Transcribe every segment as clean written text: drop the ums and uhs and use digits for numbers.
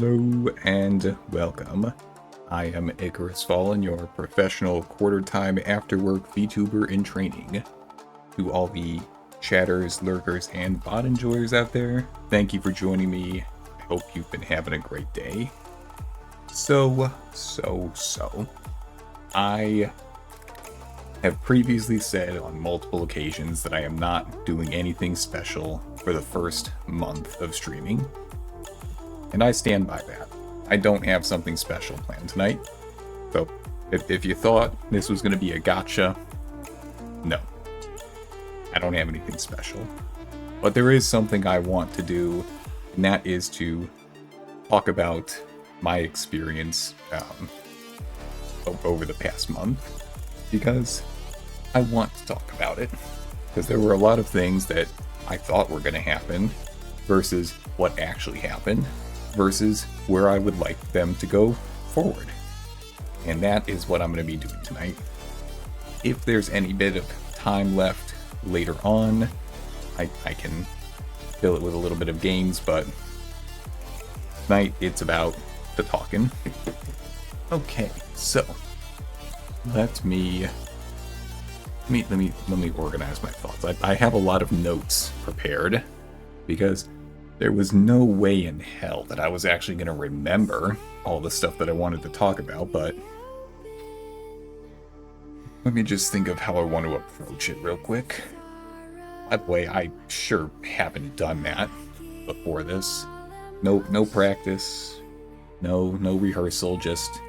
Hello and welcome. I am IkarosFaln, your professional quarter-time after-work VTuber in training. To all the chatters, lurkers, and bot enjoyers out there, thank you for joining me. I hope you've been having a great day. So, I have previously said on multiple occasions that I am not doing anything special for the first month of streaming. And I stand by that. I don't have something special planned tonight. So, if you thought this was going to be a gotcha, no. I don't have anything special. But there is something I want to do, and that is to talk about my experience over the past month. Because I want to talk about it. Because there were a lot of things that I thought were going to happen versus what actually happened. Versus where I would like them to go forward. And that is what I'm going to be doing tonight. If there's any bit of time left later on, I can fill it with a little bit of games, but tonight it's about the talking. Okay, so let me organize my thoughts. I have a lot of notes prepared because there was no way in hell that I was actually going to remember all the stuff that I wanted to talk about, but let me just think of how I want to approach it real quick. By the way, I sure haven't done that before this. No practice, no rehearsal, just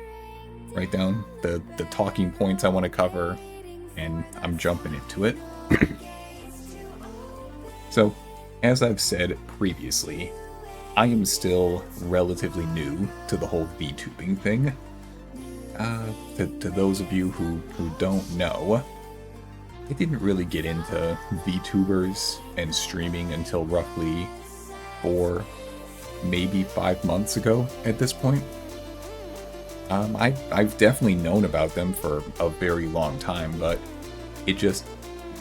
write down the talking points I want to cover, and I'm jumping into it. So, as I've said previously, I am still relatively new to the whole VTubing thing. To those of you who don't know, I didn't really get into VTubers and streaming until roughly 4, maybe 5 months ago at this point. I've definitely known about them for a very long time, but it just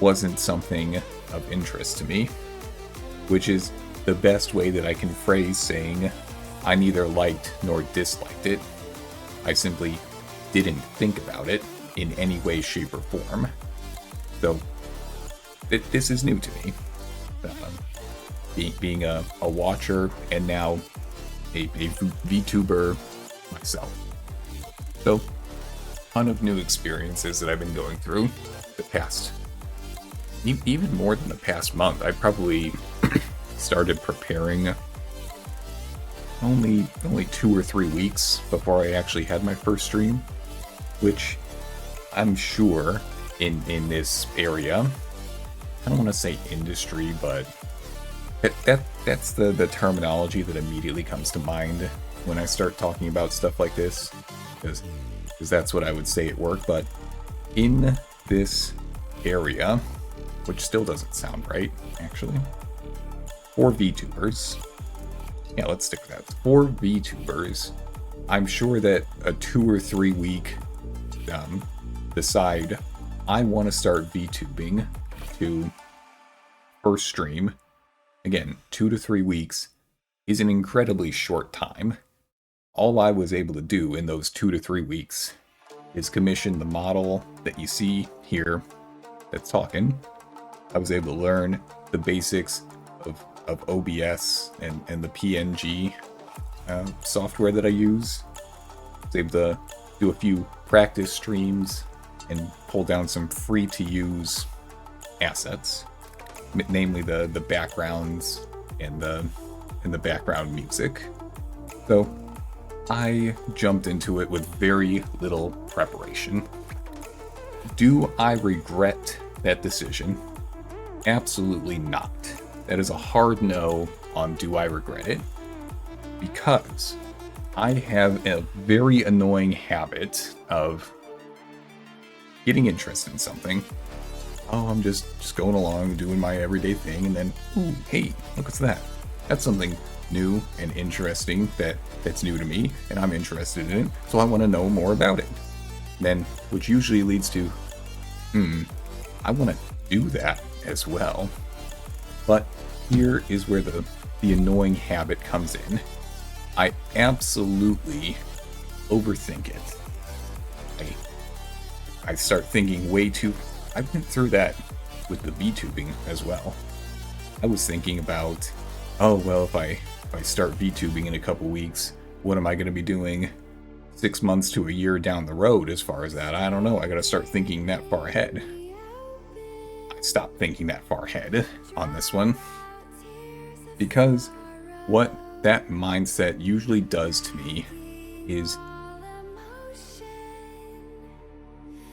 wasn't something of interest to me. Which is the best way that I can phrase saying I neither liked nor disliked it. I simply didn't think about it in any way, shape, or form. So, this is new to me. Being a watcher and now a VTuber myself. So, ton of new experiences that I've been going through the past, even more than the past month. I probably started preparing only 2 or 3 weeks before I actually had my first stream, which I'm sure in this area, I don't want to say industry, but that's the terminology that immediately comes to mind when I start talking about stuff like this, because that's what I would say at work. But in this area, which still doesn't sound right, actually. For VTubers, yeah, let's stick with that. For VTubers, I'm sure that a 2 or 3 week decide I want to start VTubing to first stream. Again, 2 to 3 weeks is an incredibly short time. All I was able to do in those 2 to 3 weeks is commission the model that you see here that's talking. I was able to learn the basics of OBS and the PNG software that I use. I was able to do a few practice streams and pull down some free-to-use assets, namely the backgrounds and the background music. So I jumped into it with very little preparation. Do I regret that decision? Absolutely not. That is a hard no on do I regret it, because I have a very annoying habit of getting interested in something. Oh, I'm just going along, doing my everyday thing, and then, ooh, hey, look what's that. That's something new and interesting that's new to me, and I'm interested in it, so I want to know more about it. Then, which usually leads to, I want to do that as well. But here is where the annoying habit comes in. I absolutely overthink it. I start thinking way too... I went through that with the VTubing as well. I was thinking about, oh, well, if I start VTubing in a couple weeks, what am I going to be doing 6 months to a year down the road as far as that? I don't know. I got to start thinking that far ahead. I stopped thinking that far ahead on this one. Because what that mindset usually does to me is...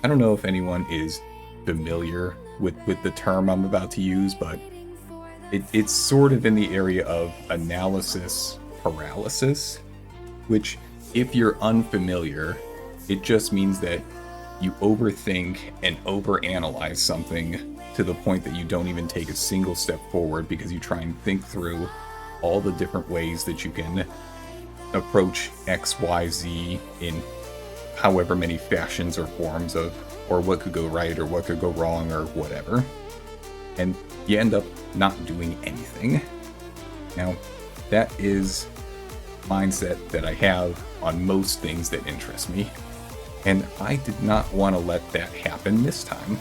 I don't know if anyone is familiar with the term I'm about to use, but it's sort of in the area of analysis paralysis, which, if you're unfamiliar, it just means that you overthink and overanalyze something to the point that you don't even take a single step forward because you try and think through all the different ways that you can approach X, Y, Z in however many fashions or forms of, or what could go right or what could go wrong or whatever. And you end up not doing anything. Now, that is mindset that I have on most things that interest me. And I did not want to let that happen this time.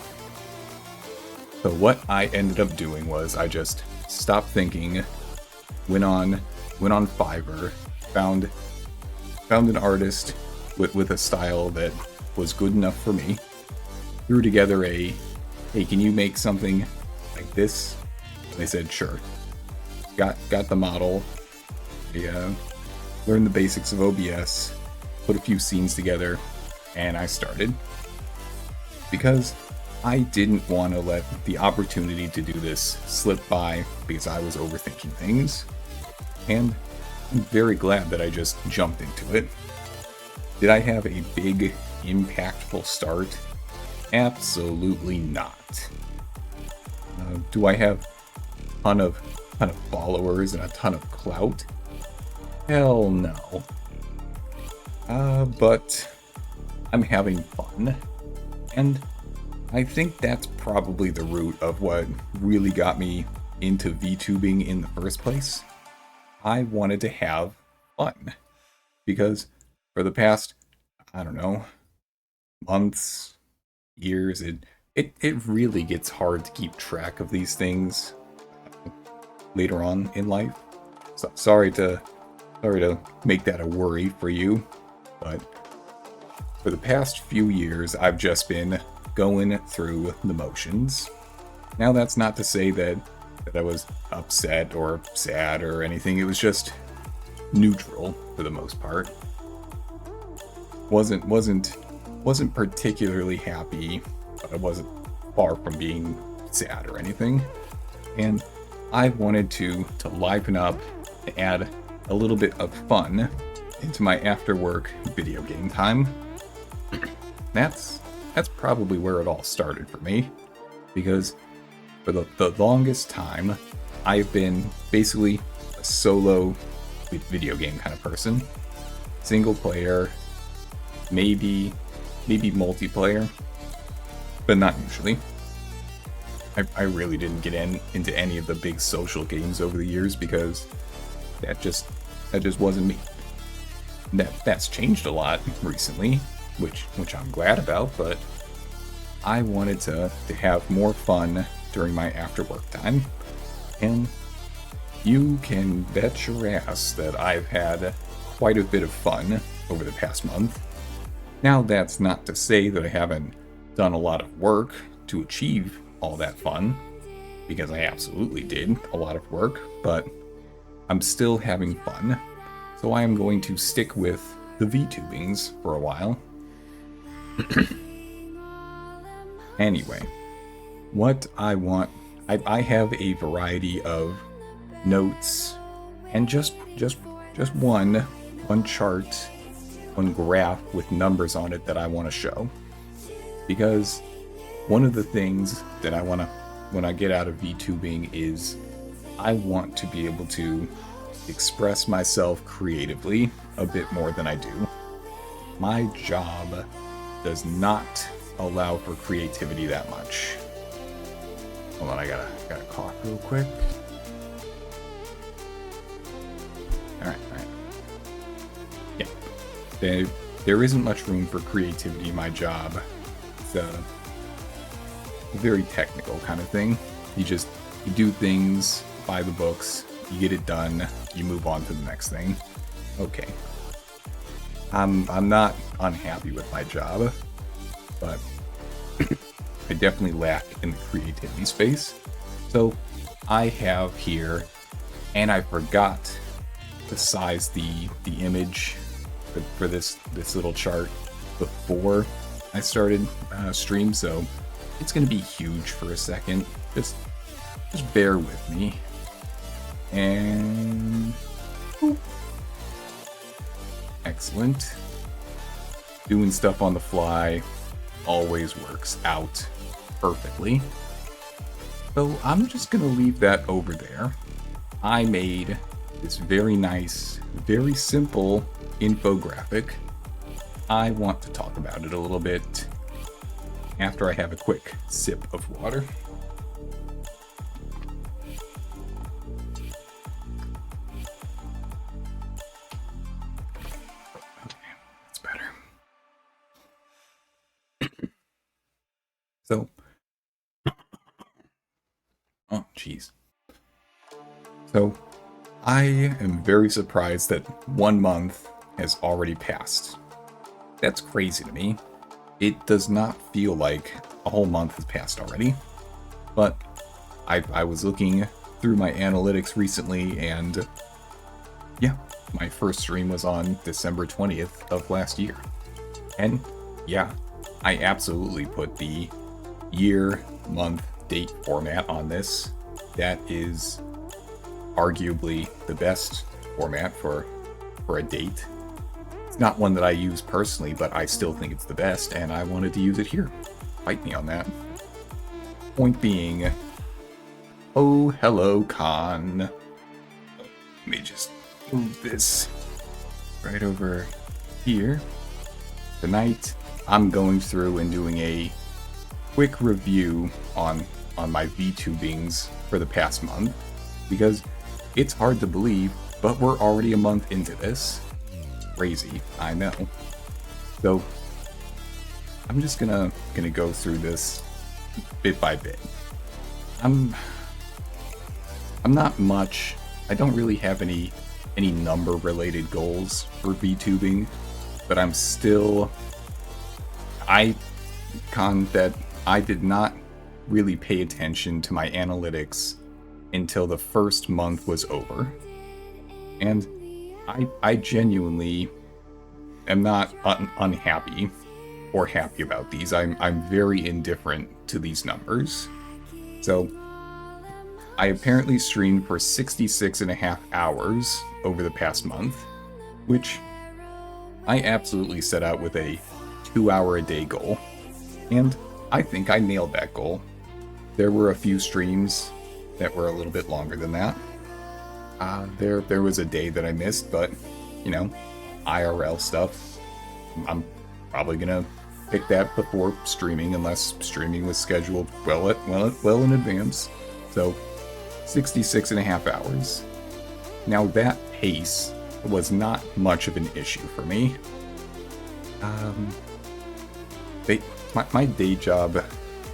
So what I ended up doing was I just stopped thinking, went on Fiverr, found an artist with a style that was good enough for me, threw together a, hey, can you make something like this? And they said, sure. Got the model, learned the basics of OBS, put a few scenes together, and I started. Because I didn't want to let the opportunity to do this slip by because I was overthinking things. And I'm very glad that I just jumped into it. Did I have a big, impactful start? Absolutely not. Do I have a ton of followers and a ton of clout? Hell no. But I'm having fun, and I think that's probably the root of what really got me into VTubing in the first place. I wanted to have fun, because for the past, I don't know, months, years, it really gets hard to keep track of these things later on in life. So sorry to make that a worry for you, but for the past few years, I've just been going through the motions. Now, that's not to say that I was upset or sad or anything. It was just neutral for the most part. Wasn't particularly happy, but I wasn't far from being sad or anything. And I wanted to liven up, to add a little bit of fun into my after-work video game time. That's probably where it all started for me, because for the longest time, I've been basically a solo video game kind of person. Single player, maybe multiplayer, but not usually. I really didn't get into any of the big social games over the years because that just wasn't me. That's changed a lot recently, which I'm glad about, but I wanted to have more fun during my after work time, and you can bet your ass that I've had quite a bit of fun over the past month. Now, that's not to say that I haven't done a lot of work to achieve all that fun, because I absolutely did a lot of work, but I'm still having fun, so I am going to stick with the VTubings for a while. Anyway, what I want, I have a variety of notes and just one chart, one graph with numbers on it that I want to show. Because one of the things that I want to, when I get out of VTubing, is I want to be able to express myself creatively a bit more than I do. My job does not allow for creativity that much. Hold on, I gotta cough real quick. Alright. there isn't much room for creativity in my job. It's a very technical kind of thing. You do things by the books, you get it done, you move on to the next thing. Okay. I'm not unhappy with my job, but I definitely lack in the creativity space. So I have here, and I forgot to size the image for this little chart before I started stream, so it's gonna be huge for a second. Just bear with me. And boop. Excellent. Doing stuff on the fly always works out perfectly. So I'm just gonna leave that over there. I made this very nice, very simple infographic. I want to talk about it a little bit after I have a quick sip of water. So, oh jeez. So, I am very surprised that 1 month has already passed. That's crazy to me. It does not feel like a whole month has passed already. But I was looking through my analytics recently, and yeah, my first stream was on December 20th of last year. And yeah, I absolutely put the year, month, date format on this. That is arguably the best format for a date. It's not one that I use personally, but I still think it's the best, and I wanted to use it here. Fight me on that. Point being, oh, hello, Con. Let me just move this right over here. Tonight, I'm going through and doing a quick review on my VTubings for the past month, because it's hard to believe, but we're already a month into this. Crazy, I know. So I'm just gonna go through this bit by bit. I'm not much. I don't really have any number related goals for VTubing, but I'm still. I did not really pay attention to my analytics until the first month was over. And I genuinely am not unhappy or happy about these. I'm very indifferent to these numbers. So I apparently streamed for 66.5 hours over the past month, which I absolutely set out with a 2-hour-a-day goal. And I think I nailed that goal. There were a few streams that were a little bit longer than that. There was a day that I missed, but, you know, IRL stuff. I'm probably gonna pick that before streaming, unless streaming was scheduled well in advance. So, 66.5 hours. Now that pace was not much of an issue for me. My day job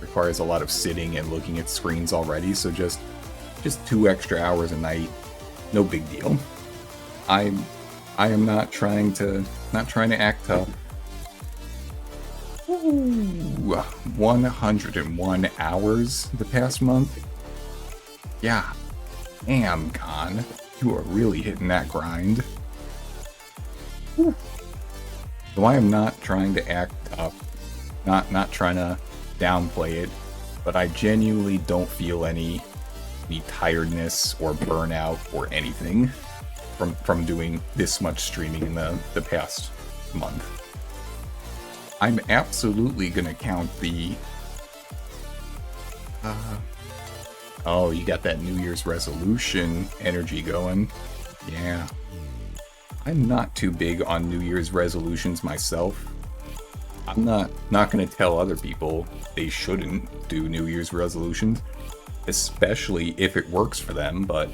requires a lot of sitting and looking at screens already, so just 2 extra hours a night, no big deal. I am not trying to act tough. Ooh, 101 hours the past month. Yeah, damn, Con, you are really hitting that grind. Whew. So I am not trying to act tough, not trying to downplay it, but I genuinely don't feel any tiredness or burnout or anything from doing this much streaming in the past month. I'm absolutely gonna count the oh, you got that New Year's resolution energy going. Yeah. I'm not too big on New Year's resolutions myself. I'm not gonna tell other people they shouldn't do New Year's resolutions, especially if it works for them, but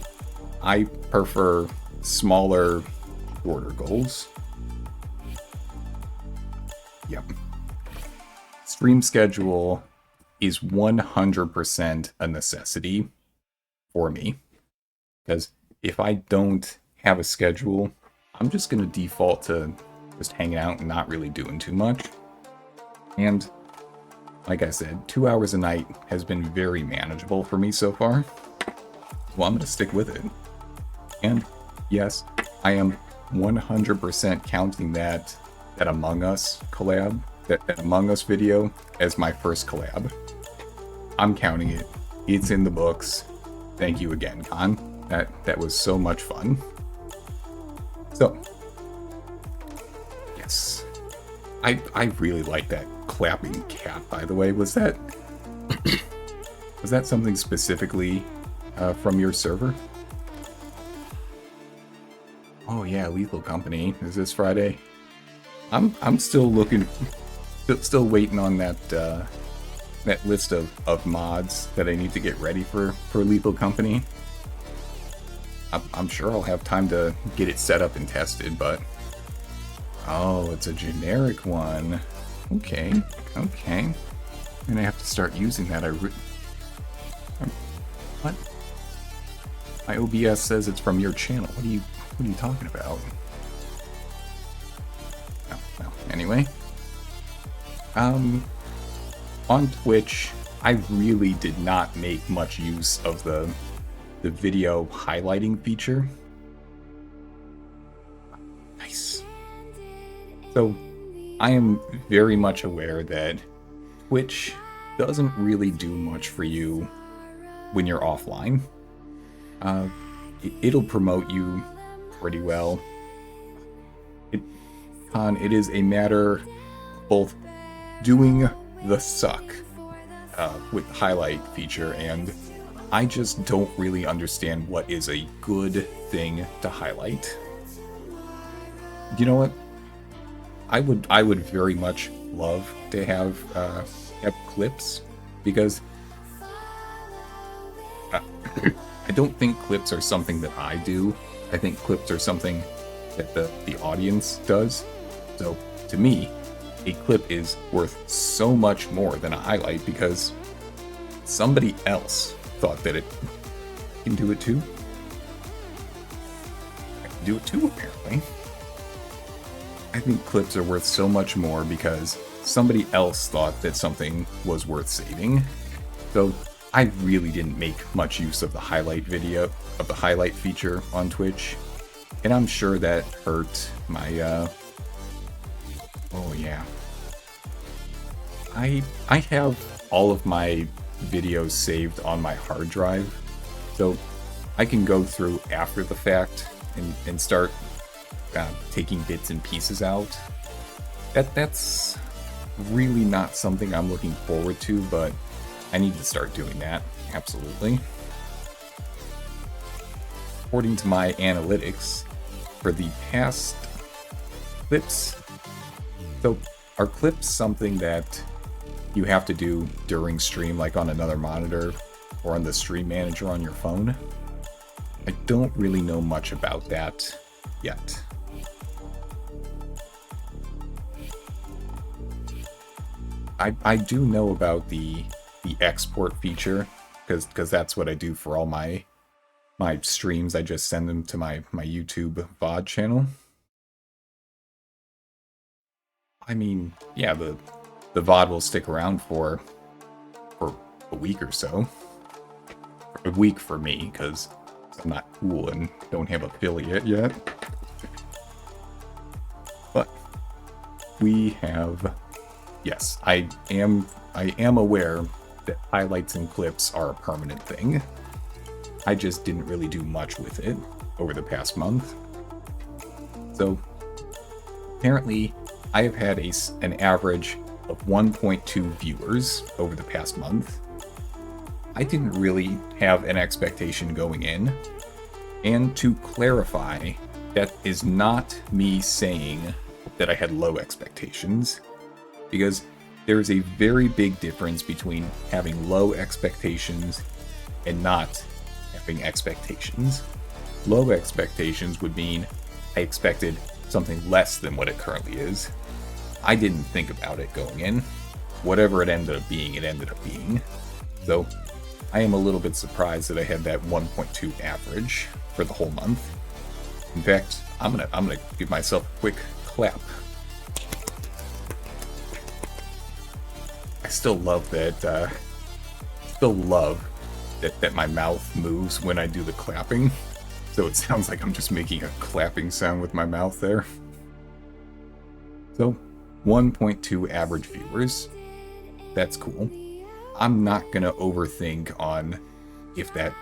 I prefer smaller, shorter goals. Yep. Stream schedule is 100% a necessity for me. Because if I don't have a schedule, I'm just going to default to just hanging out and not really doing too much. And like I said, 2 hours a night has been very manageable for me so far. Well, I'm going to stick with it. And yes, I am 100% counting that Among Us collab, that Among Us video as my first collab. I'm counting it. It's in the books. Thank you again, Con. That was so much fun. So, yes. I really like that clapping cat, by the way. Was that something specifically from your server? Oh yeah, Lethal Company. Is this Friday? I'm still looking, still waiting on that list of mods that I need to get ready for Lethal Company. I'm sure I'll have time to get it set up and tested, but oh, it's a generic one. Okay. And I have to start using that. What? My OBS says it's from your channel. What are you talking about? No. Anyway. On Twitch, I really did not make much use of the video highlighting feature. Nice. So, I am very much aware that Twitch doesn't really do much for you when you're offline. It'll promote you pretty well. It is a matter both doing the suck with highlight feature, and I just don't really understand what is a good thing to highlight. You know what? I would very much love to have clips, because I don't think clips are something that I do. I think clips are something that the audience does. So to me, a clip is worth so much more than a highlight because somebody else thought that it can do it too. I can do it too, apparently. I think clips are worth so much more because somebody else thought that something was worth saving. So I really didn't make much use of the highlight feature on Twitch. And I'm sure that hurt my, oh yeah. I have all of my videos saved on my hard drive, so I can go through after the fact and start taking bits and pieces out. That's really not something I'm looking forward to, but I need to start doing that, absolutely. According to my analytics, for the past clips, so are clips something that you have to do during stream, like on another monitor or on the stream manager on your phone? I don't really know much about that yet. I do know about the export feature, because that's what I do for all my streams. I just send them to my YouTube VOD channel. I mean, yeah, the VOD will stick around for a week or so. A week for me, because I'm not cool and don't have affiliate yet. But we have, yes, I am aware that highlights and clips are a permanent thing. I just didn't really do much with it over the past month. So apparently I have had an average of 1.2 viewers over the past month. I didn't really have an expectation going in. And to clarify, that is not me saying that I had low expectations, because there's a very big difference between having low expectations and not having expectations. Low expectations would mean I expected something less than what it currently is. I didn't think about it going in. Whatever it ended up being, it ended up being. So I am a little bit surprised that I had that 1.2 average for the whole month. In fact, I'm gonna give myself a quick clap. I still love that. That my mouth moves when I do the clapping. So it sounds like I'm just making a clapping sound with my mouth there. So 1.2 average viewers. That's cool. I'm not gonna overthink on if that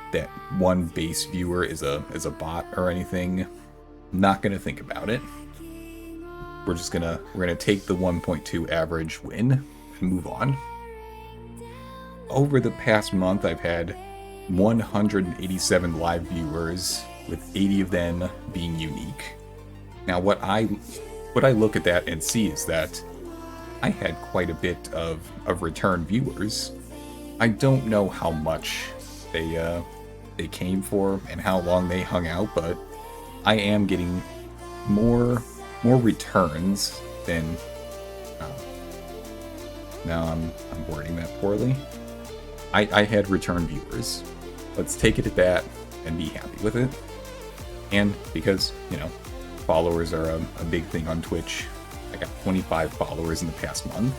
one base viewer is a bot or anything. I'm not gonna think about it. We're gonna take the 1.2 average win and move on. Over the past month, I've had 187 live viewers, with 80 of them being unique. Now, what I look at that and see is that I had quite a bit of return viewers. I don't know how much they came for and how long they hung out, but I am getting more returns than. Now I'm wording that poorly. I had return viewers. Let's take it at that and be happy with it. And because, followers are a big thing on Twitch, I got 25 followers in the past month.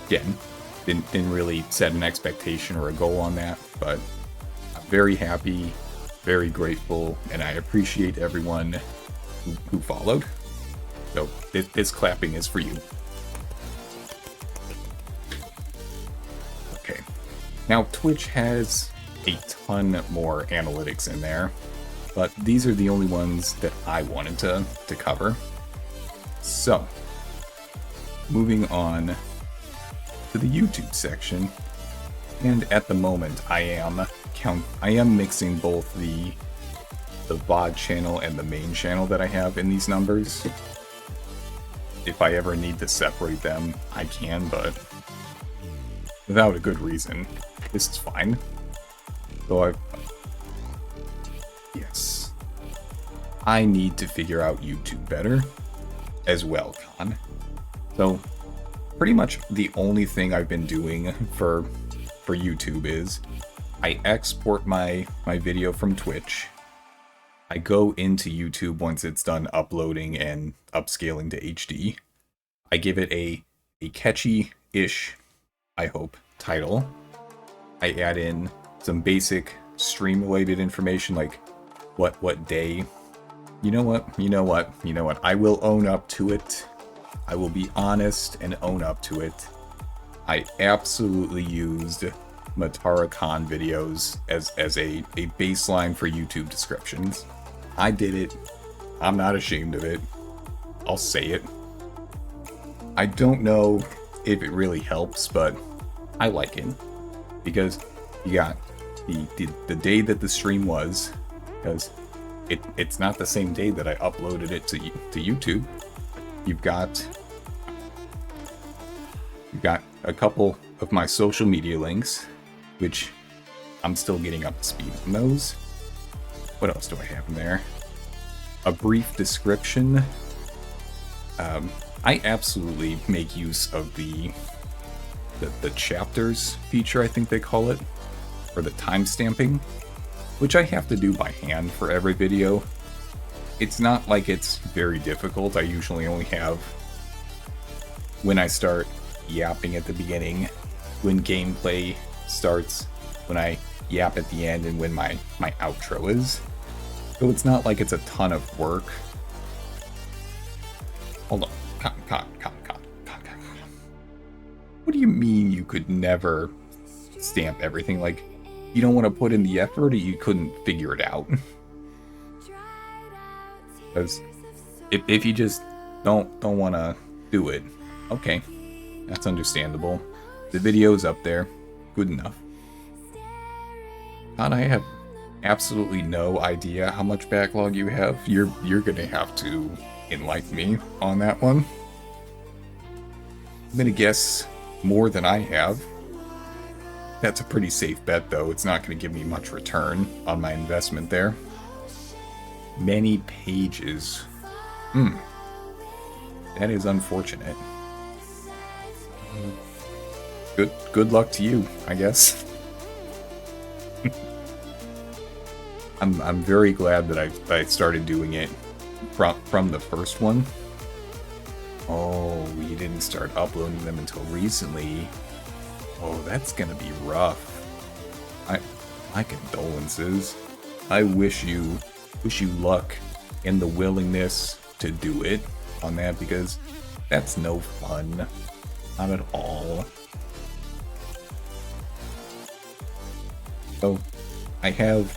Again, didn't really set an expectation or a goal on that, but I'm very happy, very grateful, and I appreciate everyone who followed. So this clapping is for you. Okay. Now, Twitch has a ton more analytics in there, but these are the only ones that I wanted to cover. So, moving on to the YouTube section, and at the moment I am mixing both the VOD channel and the main channel that I have in these numbers. If I ever need to separate them, I can, but without a good reason, this is fine. So yes, I need to figure out YouTube better as well, Con. So pretty much the only thing I've been doing for YouTube is I export my video from Twitch. I go into YouTube once it's done uploading and upscaling to HD. I give it a catchy-ish, I hope, title. I add in some basic stream-related information like what day. You know what? I will own up to it. I will be honest and own up to it. I absolutely used Matara Khan videos as a baseline for YouTube descriptions. I did it. I'm not ashamed of it. I'll say it. I don't know if it really helps, but I like it. Because you got the day that the stream was, because it's not the same day that I uploaded it to YouTube. You've got a couple of my social media links, which I'm still getting up to speed on those. What else do I have in there? A brief description. I absolutely make use of the chapters feature, I think they call it, or the timestamping, which I have to do by hand for every video. It's not like it's very difficult. I usually only have when I start yapping at the beginning, when gameplay starts, when I yap at the end, and when my outro is. So it's not like it's a ton of work. Hold on. Con. What do you mean you could never stamp everything? Like, you don't want to put in the effort, or you couldn't figure it out? Because if you just don't want to do it, okay, that's understandable. The video's up there, good enough. God, I have absolutely no idea how much backlog you have. You're gonna have to enlighten me on that one. I'm gonna guess more than I have. That's a pretty safe bet, though. It's not gonna give me much return on my investment there. Many pages. That is unfortunate. Good luck to you, I guess. I'm very glad that I started doing it from the first one. Oh, you didn't start uploading them until recently. Oh, that's gonna be rough. My condolences. I wish you luck and the willingness to do it on that, because that's no fun. Not at all. So, I have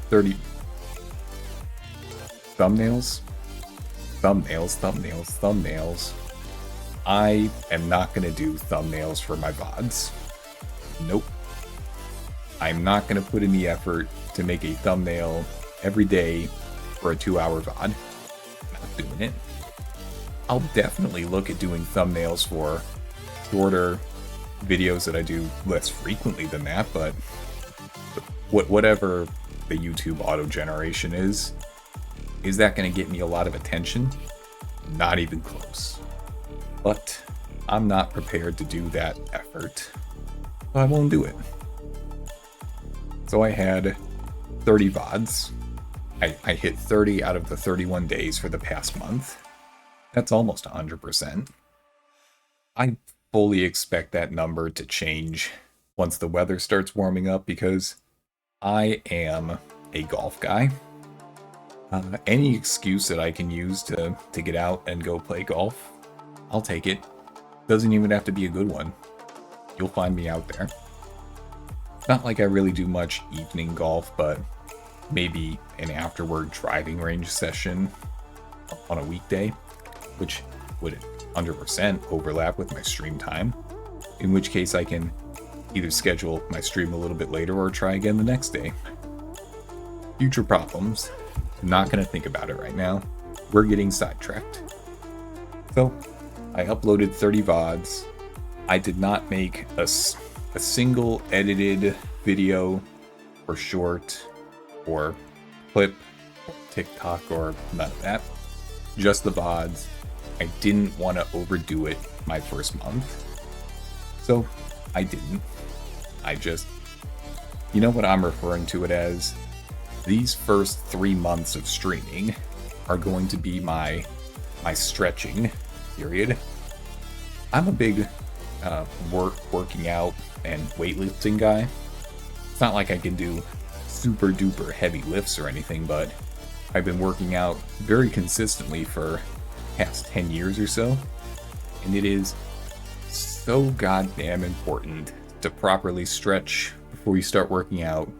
30 thumbnails. I am not gonna do thumbnails for my VODs. Nope. I'm not gonna put in the effort to make a thumbnail every day for a 2-hour VOD. Not doing it. I'll definitely look at doing thumbnails for shorter videos that I do less frequently than that, but whatever the YouTube auto generation is that going to get me a lot of attention? Not even close. But I'm not prepared to do that effort, so I won't do it. So I had 30 VODs. I hit 30 out of the 31 days for the past month. That's almost 100%. I fully expect that number to change once the weather starts warming up, because I am a golf guy. Any excuse that I can use to get out and go play golf, I'll take it. Doesn't even have to be a good one. You'll find me out there. Not like I really do much evening golf, but maybe an afterward driving range session on a weekday, which would 100% overlap with my stream time, in which case I can either schedule my stream a little bit later or try again the next day. Future problems. Not going to think about it right now. We're getting sidetracked. So, I uploaded 30 VODs. I did not make a single edited video or short or clip or TikTok or none of that. Just the VODs. I didn't want to overdo it my first month. So, I didn't. I just... You know what I'm referring to it as? These first 3 months of streaming are going to be my stretching period. I'm a big working out and weightlifting guy. It's not like I can do super duper heavy lifts or anything, but I've been working out very consistently for past 10 years or so, and it is so goddamn important to properly stretch before you start working out,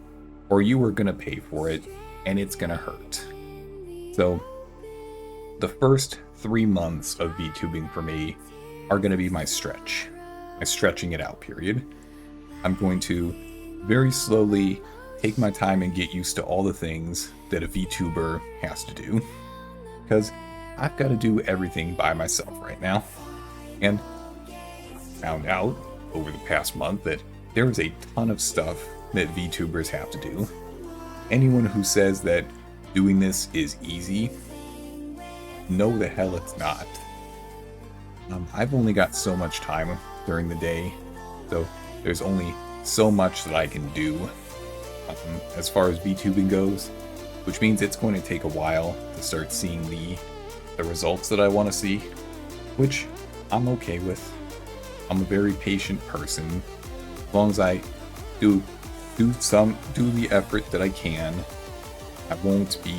or you are going to pay for it, and it's going to hurt. So, the first 3 months of VTubing for me are going to be my stretching it out period. I'm going to very slowly take my time and get used to all the things that a VTuber has to do, because I've got to do everything by myself right now. And found out over the past month that there is a ton of stuff that VTubers have to do. Anyone who says that doing this is easy, no the hell it's not. I've only got so much time during the day, so there's only so much that I can do as far as VTubing goes, which means it's going to take a while to start seeing the results that I want to see, which I'm okay with. I'm a very patient person. As long as I do the effort that I can, I won't be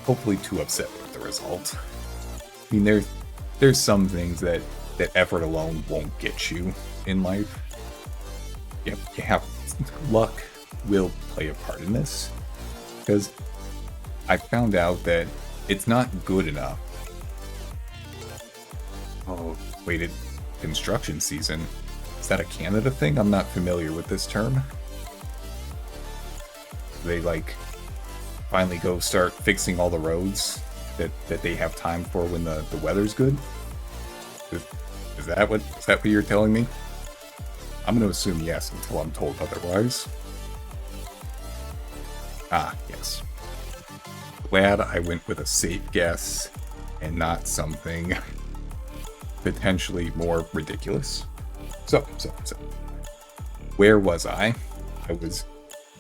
hopefully too upset with the result. I mean, there's some things that effort alone won't get you in life. Yep, you have luck will play a part in this, because I found out that it's not good enough. Oh, wait, construction season. Is that a Canada thing? I'm not familiar with this term. They finally go start fixing all the roads that they have time for when the weather's good? Is that what you're telling me? I'm going to assume yes until I'm told otherwise. Ah, yes. Glad I went with a safe guess and not something potentially more ridiculous. So. Where was I? I was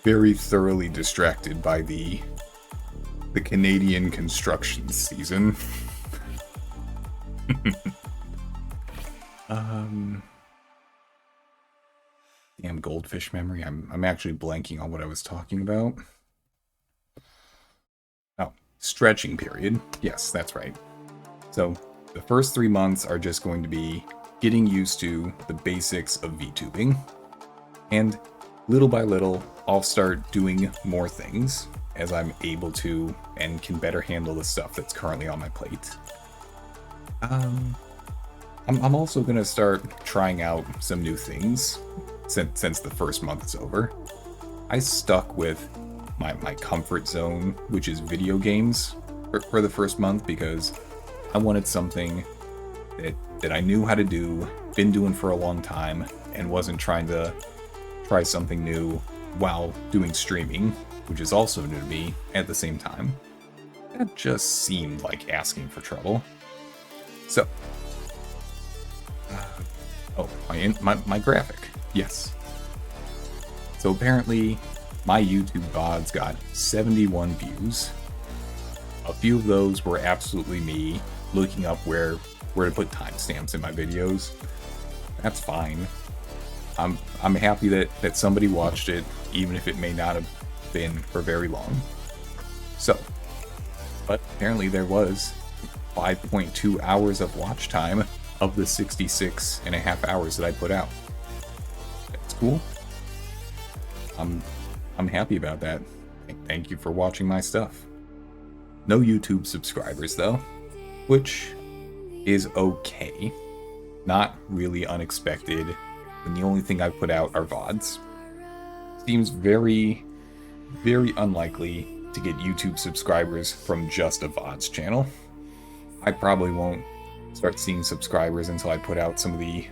very thoroughly distracted by the Canadian construction season. Damn goldfish memory. I'm actually blanking on what I was talking about. Oh, stretching period. Yes, that's right. So the first 3 months are just going to be getting used to the basics of VTubing. And little by little, I'll start doing more things as I'm able to and can better handle the stuff that's currently on my plate. I'm also going to start trying out some new things since the first month is over. I stuck with my comfort zone, which is video games, for the first month because I wanted something that I knew how to do, been doing for a long time, and wasn't trying to try something new while doing streaming, which is also new to me at the same time. That just seemed like asking for trouble. So, my graphic, yes. So apparently, my YouTube VODs got 71 views. A few of those were absolutely me looking up where to put timestamps in my videos. That's fine. I'm happy that somebody watched it, even if it may not have been for very long. So, but apparently there was 5.2 hours of watch time of the 66.5 hours that I put out. That's cool. I'm happy about that. Thank you for watching my stuff. No YouTube subscribers though, which is okay. Not really unexpected when the only thing I put out are VODs. Seems very, very unlikely to get YouTube subscribers from just a VODs channel. I probably won't start seeing subscribers until I put out some of the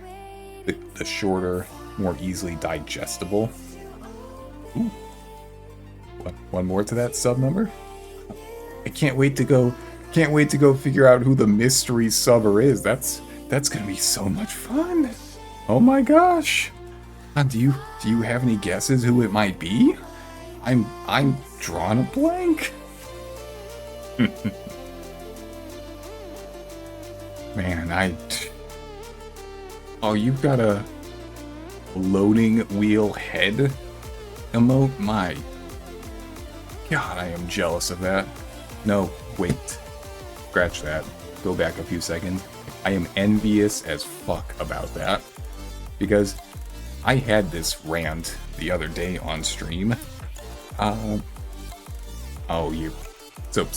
shorter, more easily digestible. Ooh. One more to that sub number? I can't wait to go figure out who the mystery subber is. That's gonna be so much fun. Oh my gosh. Do you have any guesses who it might be? I'm drawing a blank. Man, oh, you've got a loading wheel head emote? My God, I am jealous of that. No, wait. Scratch that. Go back a few seconds. I am envious as fuck about that. Because I had this rant the other day on stream. So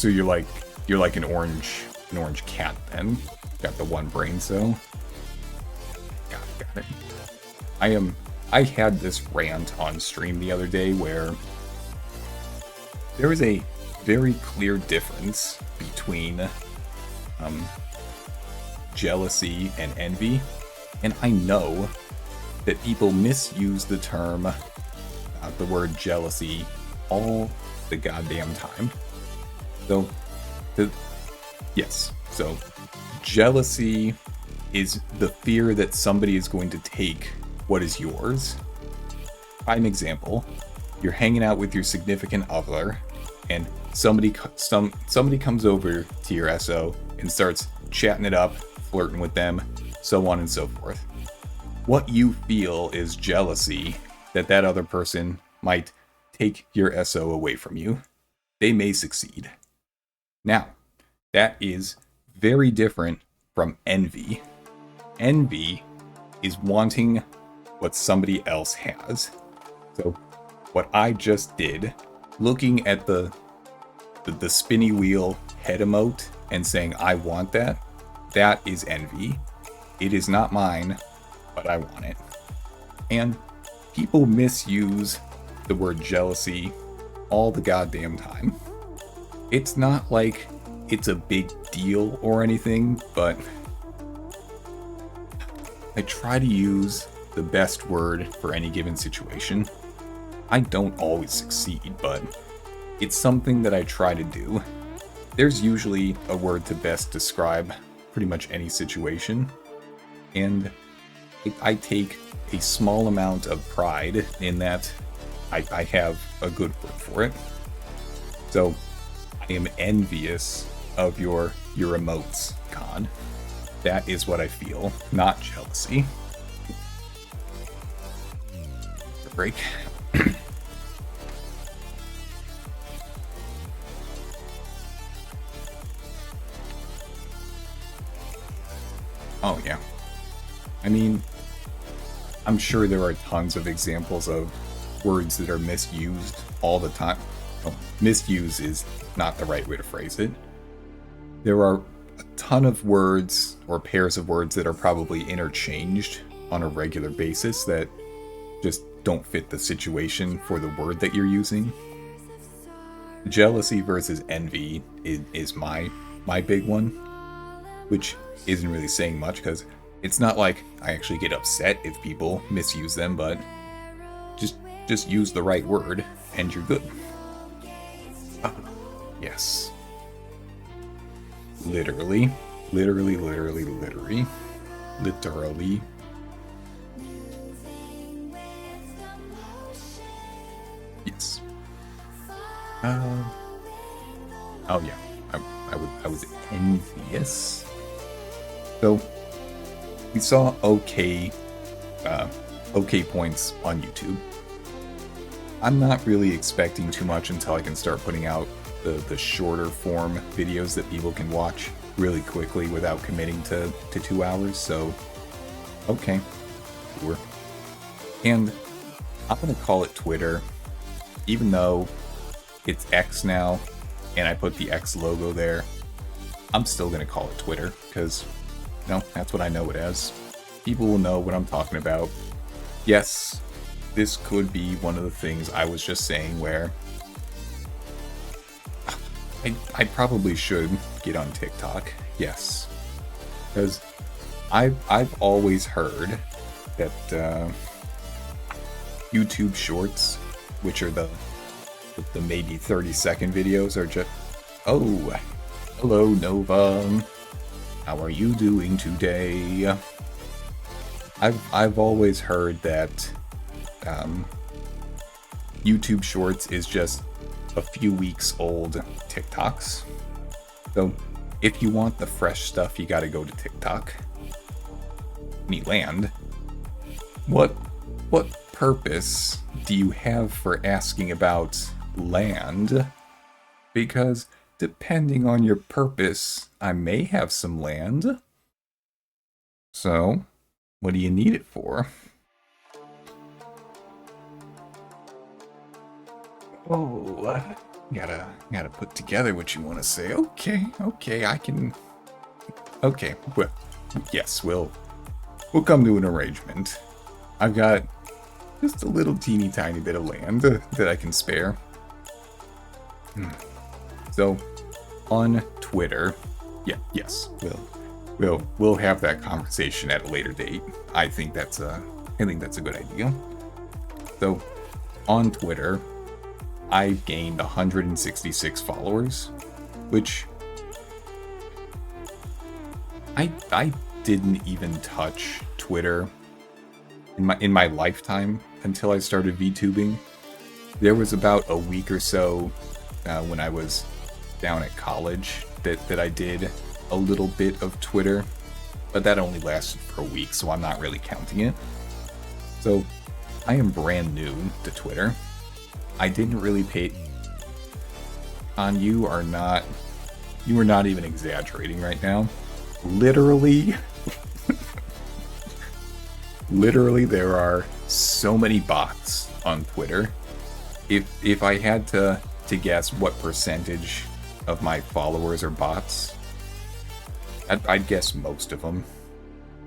you're like an orange cat then. Got the one brain cell. Got it. I had this rant on stream the other day where there is a very clear difference between jealousy and envy, and I know that people misuse the term, the word jealousy, all the goddamn time. So, so jealousy is the fear that somebody is going to take what is yours. Prime example, you're hanging out with your significant other, and somebody comes over to your SO and starts chatting it up, flirting with them, so on and so forth. What you feel is jealousy that other person might take your SO away from you. They may succeed. Now, that is very different from envy. Envy is wanting what somebody else has. So, what I just did, looking at the spinny wheel head emote and saying, I want that, that is envy. It is not mine, but I want it. And people misuse the word jealousy all the goddamn time. It's not like it's a big deal or anything, but I try to use the best word for any given situation. I don't always succeed, but it's something that I try to do. There's usually a word to best describe pretty much any situation. And I take a small amount of pride in that I have a good word for it. So I am envious of your emotes, Con. That is what I feel, not jealousy. Break. Oh yeah. I mean, I'm sure there are tons of examples of words that are misused all the time. Oh, misuse is not the right way to phrase it. There are a ton of words or pairs of words that are probably interchanged on a regular basis that just don't fit the situation for the word that you're using. Jealousy versus envy is my big one, which isn't really saying much because it's not like I actually get upset if people misuse them, but just use the right word and you're good. Yes. Literally. Yes. Oh yeah. I was envious. So we saw okay points on YouTube. I'm not really expecting too much until I can start putting out the shorter form videos that people can watch really quickly without committing to 2 hours, so okay, sure. And I'm gonna call it Twitter, even though it's X now, and I put the X logo there. I'm still gonna call it Twitter, because, that's what I know it as. People will know what I'm talking about. Yes, this could be one of the things I was just saying where I probably should get on TikTok, yes. Because I've always heard that YouTube Shorts, which are the maybe 30-second videos, are just, oh, hello Nova, how are you doing today? I've always heard that YouTube Shorts is just a few weeks old TikToks. So if you want the fresh stuff, you gotta go to TikTok. Neat land. What purpose do you have for asking about land? Because depending on your purpose, I may have some land. So, what do you need it for? Oh, gotta put together what you want to say. Okay, I can. Okay, well, yes, we'll come to an arrangement. I've got just a little teeny tiny bit of land that I can spare. So, on Twitter, yes, we'll have that conversation at a later date. I think that's a good idea. So, on Twitter, I've gained 166 followers, which I didn't even touch Twitter in my lifetime until I started VTubing. There was about a week or so when I was down at college that I did a little bit of Twitter, but that only lasted for a week, so I'm not really counting it. So I am brand new to Twitter. I didn't really pay on you are not even exaggerating right now. Literally there are so many bots on Twitter. If I had to guess what percentage of my followers are bots, I'd guess most of them.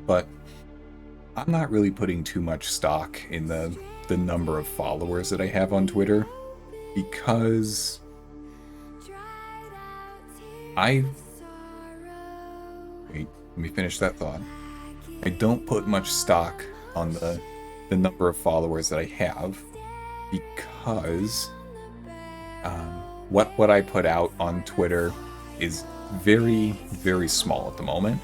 But I'm not really putting too much stock in the number of followers that I have on Twitter, because wait, let me finish that thought. I don't put much stock on the number of followers that I have, because what I put out on Twitter is very, very small at the moment.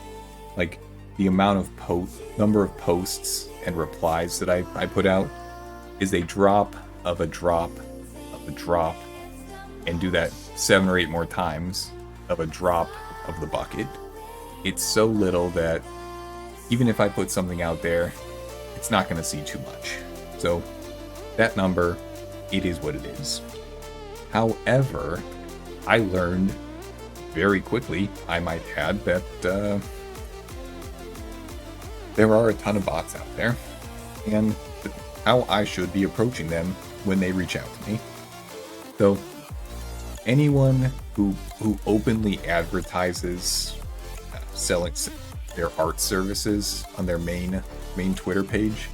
Like, the amount of number of posts and replies that I put out is a drop of a drop of a drop, and do that 7 or 8 more times of a drop of the bucket. It's so little that even if I put something out there, it's not going to see too much. So that number, it is what it is. However, I learned very quickly, I might add, that there are a ton of bots out there, and how I should be approaching them when they reach out to me. So anyone who openly advertises selling their art services on their main Twitter page,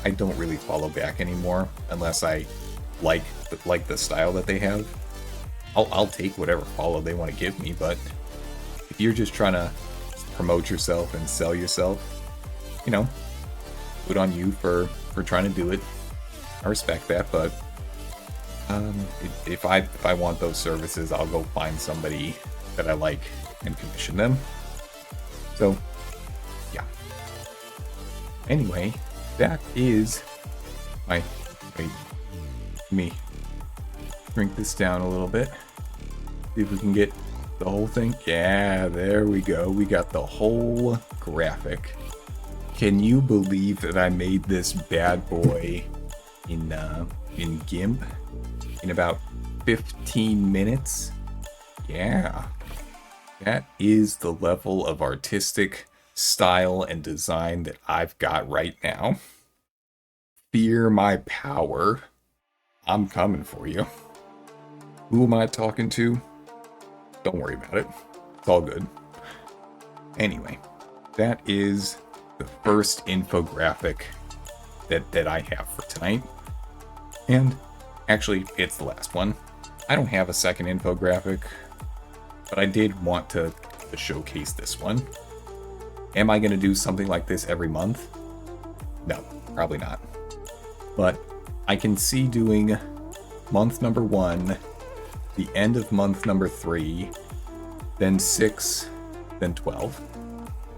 I don't really follow back anymore unless I like the style that they have. I'll take whatever follow they want to give me, but if you're just trying to promote yourself and sell yourself, you know, good on you for trying to do it. I respect that, but if I want those services, I'll go find somebody that I like and commission them. So, yeah. Anyway, that is my... Wait. Let me shrink this down a little bit. See if we can get the whole thing. Yeah, there we go. We got the whole graphic. Can you believe that I made this bad boy in GIMP in about 15 minutes? Yeah. That is the level of artistic style and design that I've got right now. Fear my power. I'm coming for you. Who am I talking to? Don't worry about it. It's all good. Anyway, that is the first infographic that I have for tonight. And actually, it's the last one. I don't have a second infographic, but I did want to showcase this one. Am I going to do something like this every month? No, probably not. But I can see doing month number 1, the end of month number 3, then 6, then 12.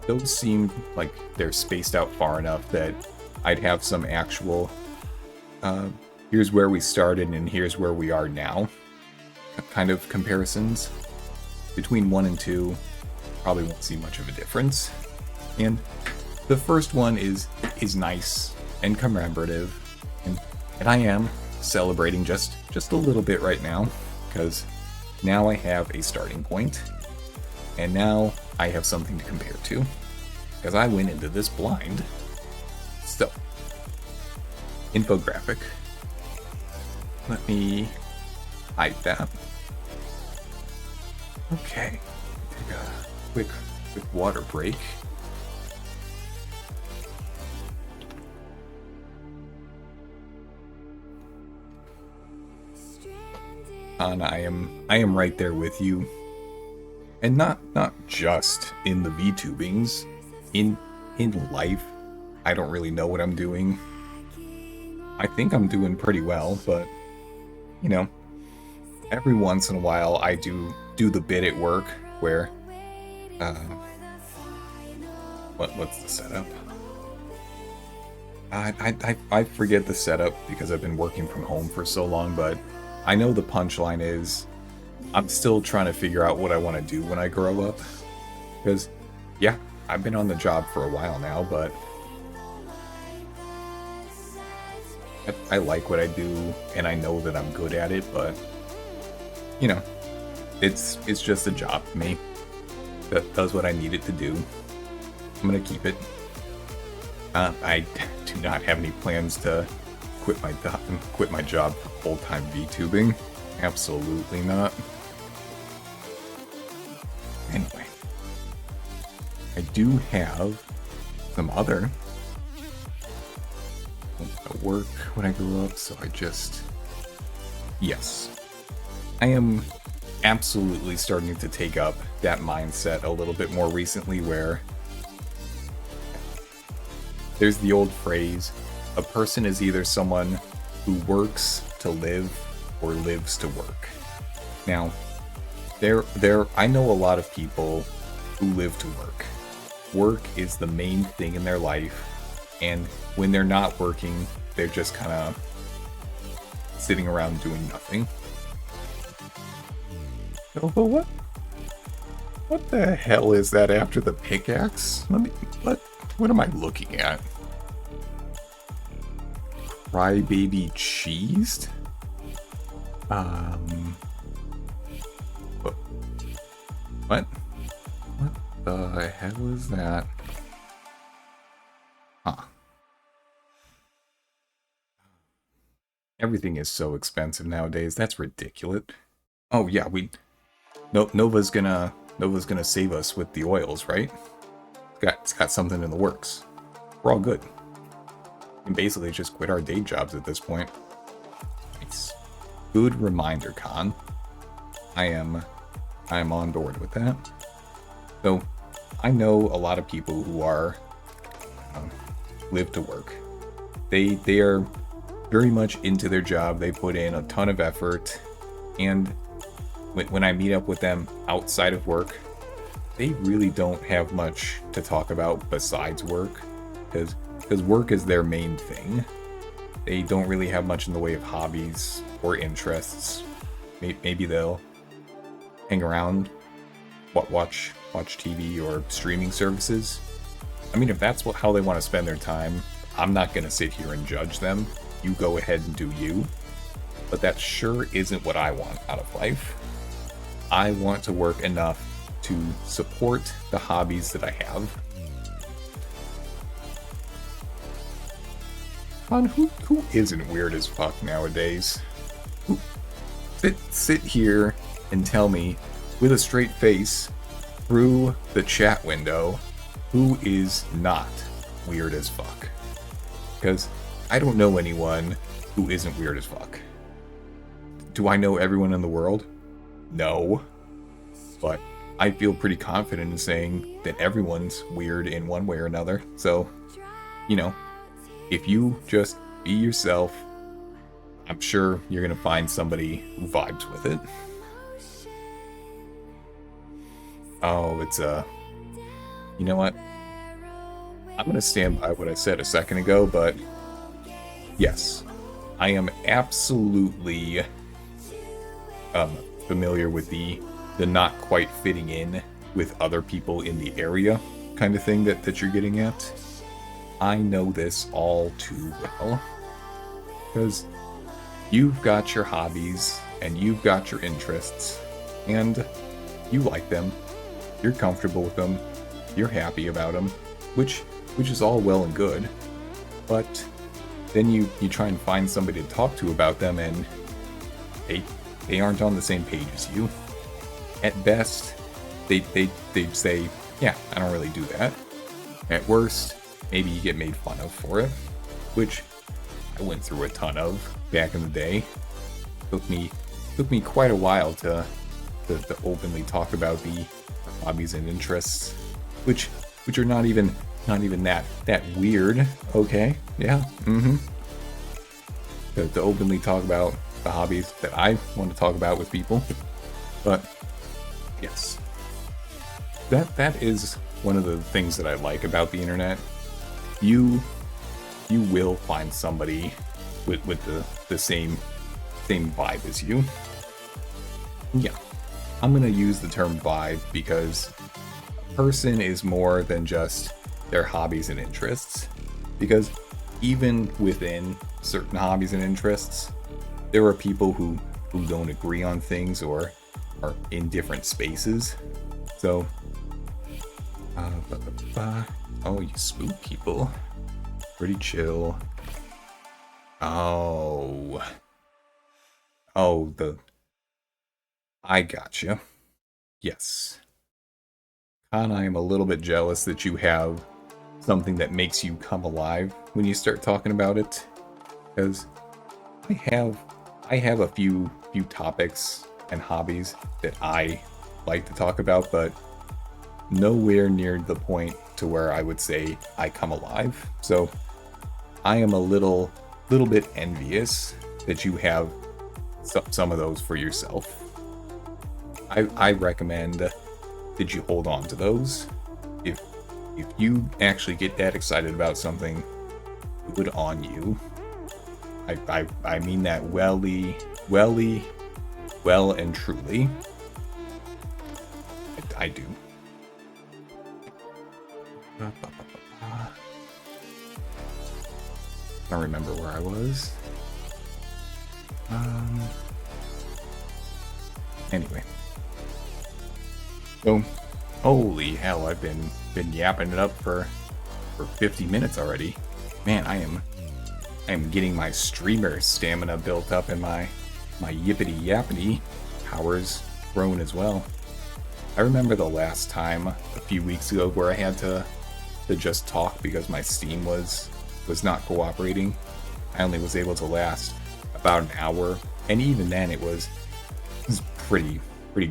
Those seem like they're spaced out far enough that I'd have some actual, here's where we started and here's where we are now kind of comparisons. Between 1 and 2, probably won't see much of a difference. And the first one is nice and commemorative, and I am celebrating just a little bit right now, because now I have a starting point, and now I have something to compare to, because I went into this blind. So, infographic. Let me hide that. Okay, take a quick water break. And I am right there with you, and not just in the VTubings, in life. I don't really know what I'm doing. I think I'm doing pretty well, but you know, every once in a while I do the bit at work where what's the setup? I forget the setup because I've been working from home for so long, but I know the punchline is I'm still trying to figure out what I want to do when I grow up. Because, yeah, I've been on the job for a while now, but I like what I do, and I know that I'm good at it, but, you know, it's just a job for me that does what I need it to do. I'm going to keep it. I do not have any plans to quit my job for full-time VTubing. Absolutely not. Anyway, I do have some other work when I grew up, so yes, I am absolutely starting to take up that mindset a little bit more recently, where there's the old phrase, a person is either someone who works to live or lives to work. Now, I know a lot of people who live to work. work is the main thing in their life, and when they're not working, they're just kind of sitting around doing nothing. Oh, but what the hell is that after the pickaxe? What am I looking at? Crybaby cheesed? What? What the hell is that? Huh. Everything is so expensive nowadays. That's ridiculous. Oh yeah, Nova's gonna save us with the oils, right? It's got something in the works. We're all good. We can basically just quit our day jobs at this point. Nice. Good reminder, Con. I am on board with that. So, I know a lot of people who are live to work. They are very much into their job. They put in a ton of effort, and when I meet up with them outside of work, they really don't have much to talk about besides work, because work is their main thing. They don't really have much in the way of hobbies or interests. Maybe they'll hang around, watch TV or streaming services. I mean, if that's how they want to spend their time, I'm not going to sit here and judge them. You go ahead and do you. But that sure isn't what I want out of life. I want to work enough to support the hobbies that I have. Who isn't weird as fuck nowadays? Sit here and tell me, with a straight face, through the chat window, who is not weird as fuck. Because I don't know anyone who isn't weird as fuck. Do I know everyone in the world? No. But I feel pretty confident in saying that everyone's weird in one way or another. So, you know, if you just be yourself, I'm sure you're going to find somebody who vibes with it. Oh, it's you know what? I'm going to stand by what I said a second ago, but yes, I am absolutely familiar with the not quite fitting in with other people in the area kind of thing that you're getting at. I know this all too well, because you've got your hobbies and you've got your interests, and you like them, you're comfortable with them, you're happy about them, which is all well and good, but then you try and find somebody to talk to about them, and they aren't on the same page as you. At best, they'd say, yeah, I don't really do that. At worst, maybe you get made fun of for it, which I went through a ton of back in the day. Took me quite a while to openly talk about the hobbies and interests, which are not even that weird. Okay, yeah, to openly talk about the hobbies that I want to talk about with people. But yes, that is one of the things that I like about the internet. You will find somebody with the same vibe as you. Yeah, I'm gonna use the term vibe because a person is more than just their hobbies and interests. Because even within certain hobbies and interests, there are people who don't agree on things or are in different spaces. So, oh, you spook people. Pretty chill. Oh, I gotcha. Yes. Con, I am a little bit jealous that you have something that makes you come alive when you start talking about it, because I have a few topics and hobbies that I like to talk about, but nowhere near the point to where I would say I come alive. So I am a little bit envious that you have some of those for yourself. I recommend that you hold on to those if if you actually get that excited about something, good on you. I mean that well and truly. I do. I don't remember where I was. Anyway. So, holy hell, I've been yapping it up for 50 minutes already. Man, I am getting my streamer stamina built up and my yippity yappity powers grown as well. I remember the last time a few weeks ago where I had to just talk because my Steam was not cooperating. I only was able to last about an hour, and even then it was pretty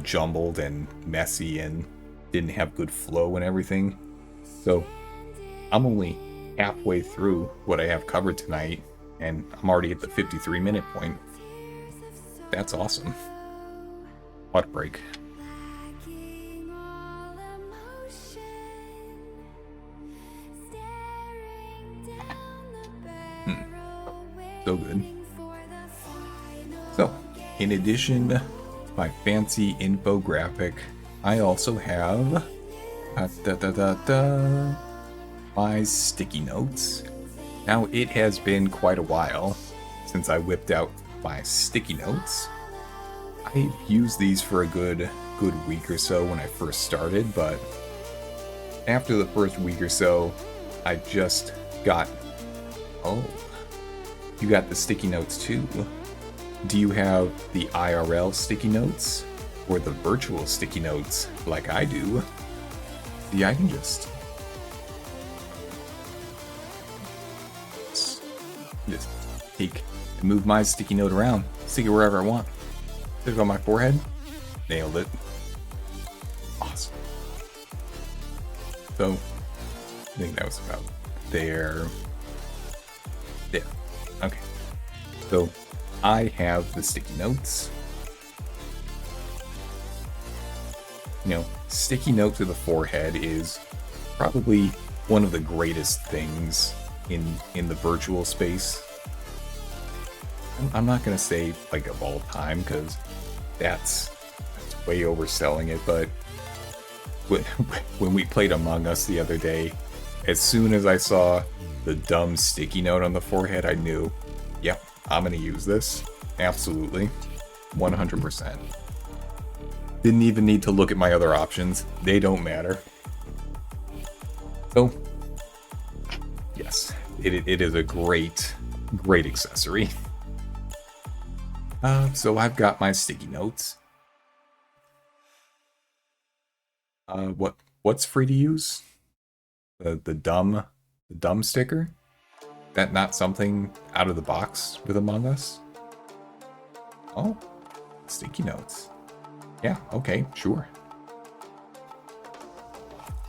jumbled and messy and didn't have good flow and everything. So I'm only halfway through what I have covered tonight, and I'm already at the 53-minute point. That's awesome. What a break. So good. So, in addition to my fancy infographic, I also have my sticky notes. Now, it has been quite a while since I whipped out my sticky notes. I've used these for a good week or so when I first started, but after the first week or so, I just got... Oh, you got the sticky notes too. Do you have the IRL sticky notes or the virtual sticky notes like I do? See, I can just take and move my sticky note around, stick it wherever I want. Stick it on my forehead. Nailed it. Awesome. So, I think that was about there. There. Okay. So, I have the sticky notes. You know, sticky note to the forehead is probably one of the greatest things in the virtual space. I'm not gonna say like of all time, because that's way overselling it, but when we played Among Us the other day, as soon as I saw the dumb sticky note on the forehead, I knew, yep, I'm gonna use this. Absolutely. 100%. Didn't even need to look at my other options. They don't matter. So, yes, it is a great accessory. So I've got my sticky notes. What's free to use? The dumb sticker? That not something out of the box with Among Us? Oh, sticky notes. Yeah, okay, sure.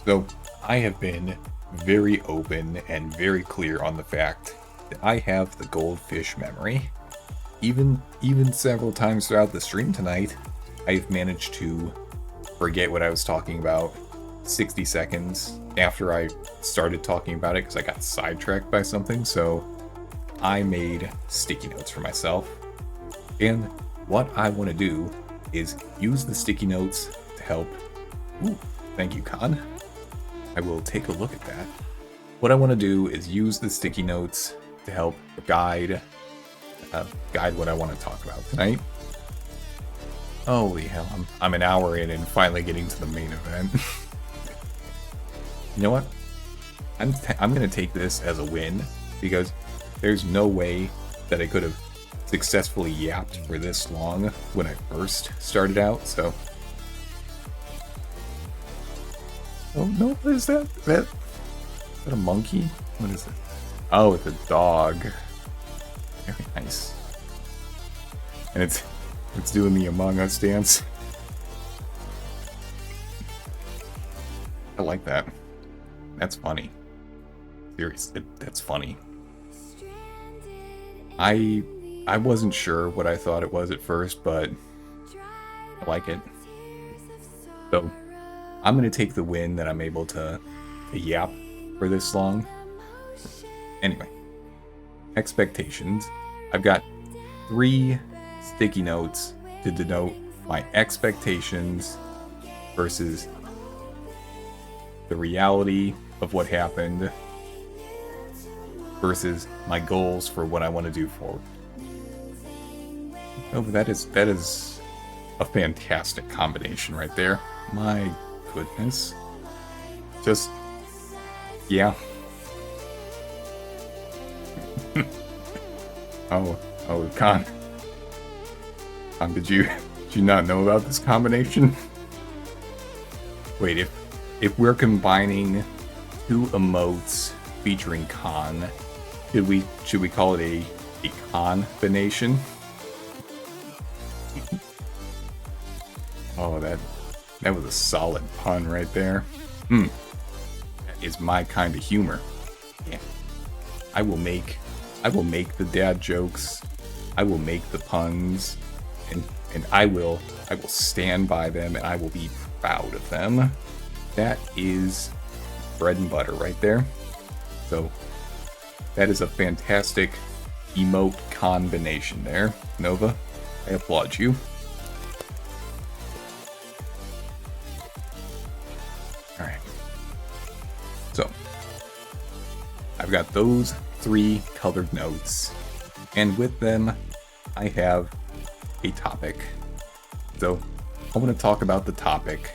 So, I have been very open and very clear on the fact that I have the goldfish memory. Even several times throughout the stream tonight, I've managed to forget what I was talking about 60 seconds after I started talking about it because I got sidetracked by something. So I made sticky notes for myself. And what I want to do is use the sticky notes to help. Ooh, thank you, Khan. I will take a look at that. What I want to do is use the sticky notes to help guide what I want to talk about tonight. Holy hell, I'm an hour in and finally getting to the main event. You know what? I'm gonna take this as a win, because there's no way that I could have successfully yapped for this long when I first started out, so... Oh no, what is that? Is that a monkey? What is it? Oh, it's a dog. Very nice. And it's doing the Among Us dance. I like that. That's funny. Seriously, that's funny. I wasn't sure what I thought it was at first, but I like it. So I'm gonna take the win that I'm able to a yap for this long. Anyway, expectations. I've got 3 sticky notes to denote my expectations versus the reality of what happened versus my goals for what I want to do forward. Oh, that is a fantastic combination right there. My goodness. Just, yeah. oh, Con, did you not know about this combination? Wait, if we're combining 2 emotes featuring Con, should we call it a combination? Oh, that was a solid pun right there. That is my kind of humor. Yeah. I will make the dad jokes. I will make the puns, and I will stand by them, and I will be proud of them. That is bread and butter right there. So that is a fantastic emote combination there, Nova. I applaud you. Alright. So I've got those 3 colored notes, and with them I have a topic. So I want to talk about the topic,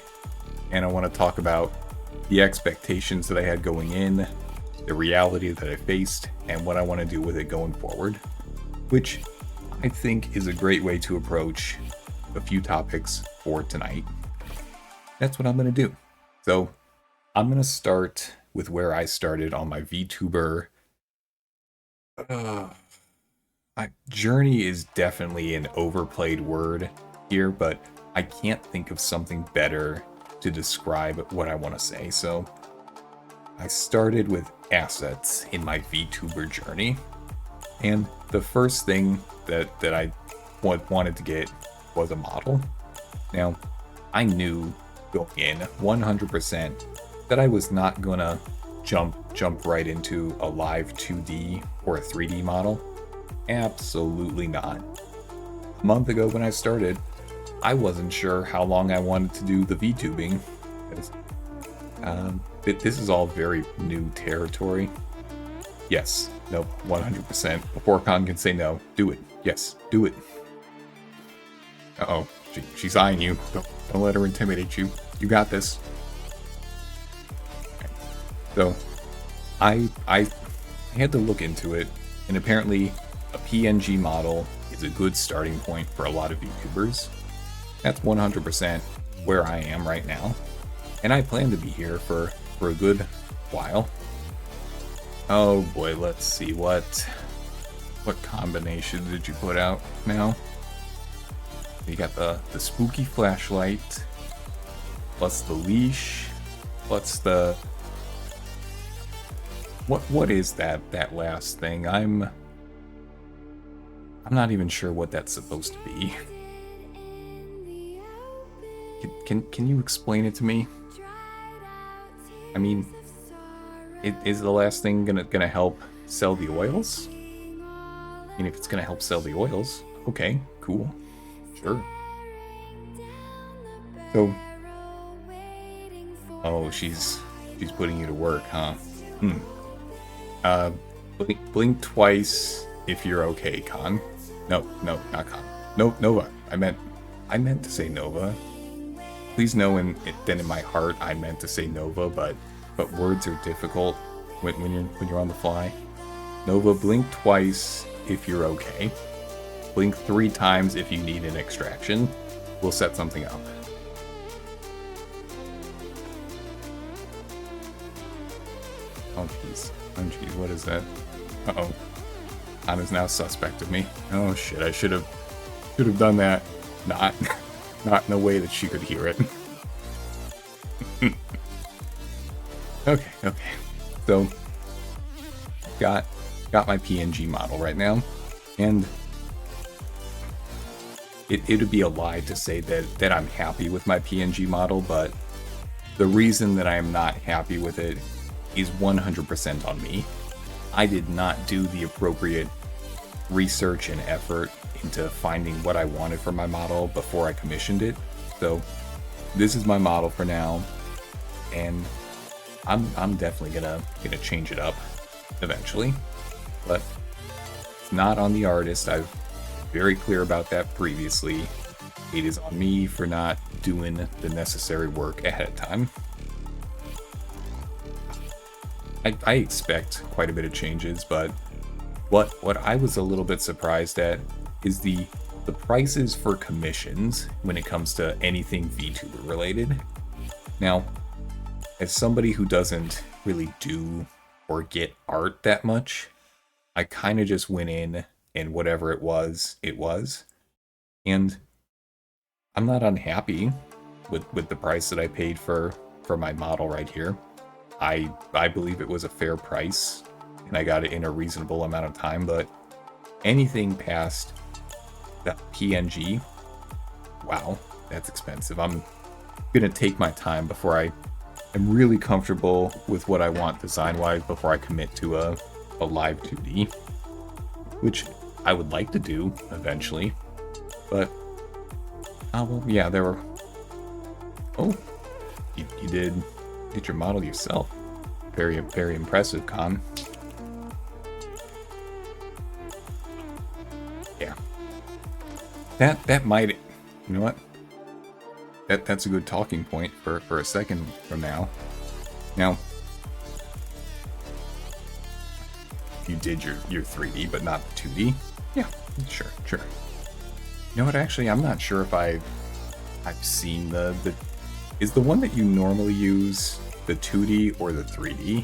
and I want to talk about the expectations that I had going in, the reality that I faced, and what I want to do with it going forward, which I think is a great way to approach a few topics for tonight. That's what I'm going to do. So I'm going to start with where I started on my VTuber. Journey is definitely an overplayed word here, but I can't think of something better to describe what I want to say. So I started with assets in my VTuber journey, and the first thing that I wanted to get was a model. Now, I knew going in 100% that I was not gonna jump right into a live 2D or a 3D model. Absolutely not. A month ago when I started, I wasn't sure how long I wanted to do the VTubing. This is all very new territory. Yes, no, 100%. Before Con can say no, do it. Yes, do it. Uh-oh, she's eyeing you. Don't let her intimidate you. You got this. Okay. So, I had to look into it, and apparently a PNG model is a good starting point for a lot of VTubers. That's 100% where I am right now, and I plan to be here for a good while. Oh boy, let's see, what combination did you put out now? You got the spooky flashlight, plus the leash, plus the... What is that last thing? I'm not even sure what that's supposed to be. Can you explain it to me? I mean, is the last thing gonna help sell the oils? I mean, if it's gonna help sell the oils, okay, cool, sure. So, oh, she's putting you to work, huh? Blink twice if you're okay, Con. No, not Con. No, Nova. I meant to say Nova. Please know that in my heart I meant to say Nova, but words are difficult when you're on the fly. Nova, blink twice if you're okay. Blink 3 times if you need an extraction. We'll set something up. Oh jeez, what is that? Uh-oh. Anna's now suspect of me. Oh shit, I should have done that. Not in a way that she could hear it. Okay. So got my PNG model right now, and it would be a lie to say that I'm happy with my PNG model, but the reason that I am not happy with it is 100% on me. I did not do the appropriate research and effort into finding what I wanted for my model before I commissioned it. So this is my model for now, and I'm definitely gonna change it up eventually, but it's not on the artist. I've been very clear about that previously. It is on me for not doing the necessary work ahead of time. I expect quite a bit of changes, but what I was a little bit surprised at is the prices for commissions when it comes to anything VTuber related. Now, as somebody who doesn't really do or get art that much, I kind of just went in and whatever it was. And I'm not unhappy with the price that I paid for my model right here. I believe it was a fair price, and I got it in a reasonable amount of time, but anything past that PNG, wow, that's expensive. I'm gonna take my time before I am really comfortable with what I want design-wise before I commit to a live 2D, which I would like to do eventually, but well, yeah, there were... Oh, you did your model yourself. Very, very impressive, Con. Yeah. That might... You know what? That's a good talking point for a second from now. Now, you did your 3D, but not the 2D? Yeah, sure. You know what, actually, I'm not sure if I've seen the... Is the one that you normally use the 2D or the 3D?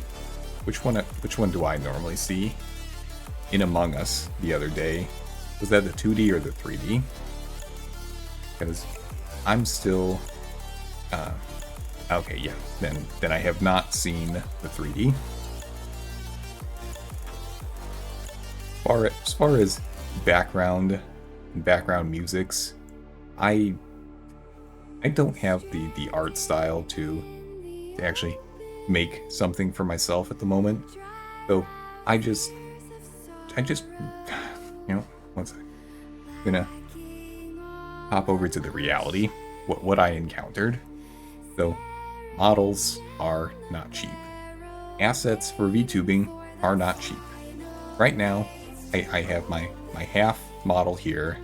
Which one do I normally see? In Among Us the other day. Was that the 2D or the 3D? Because I'm still... okay, yeah. Then I have not seen the 3D. As far as background musics, I don't have the art style to actually make something for myself at the moment. So I just you know, one second. I'm gonna hop over to the reality, what I encountered. So models are not cheap. Assets for VTubing are not cheap. Right now, I have my half model here,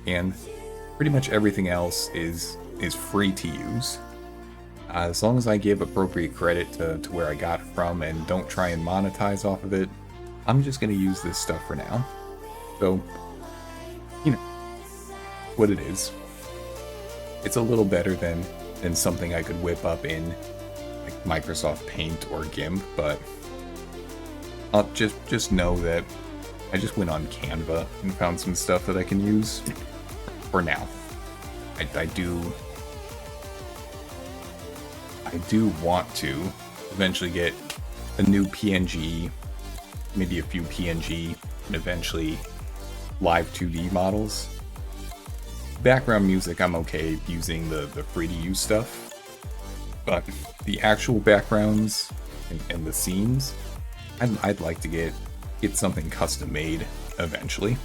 and pretty much everything else is free to use. As long as I give appropriate credit to where I got it from and don't try and monetize off of it, I'm just going to use this stuff for now. So, you know, what it is. It's a little better than something I could whip up in like Microsoft Paint or GIMP, but I'll just know that I just went on Canva and found some stuff that I can use for now. I do want to eventually get a new PNG, maybe a few PNG, and eventually live 2D models. Background music, I'm okay using the free-to-use stuff, but the actual backgrounds and the scenes, I'd like to get something custom made eventually.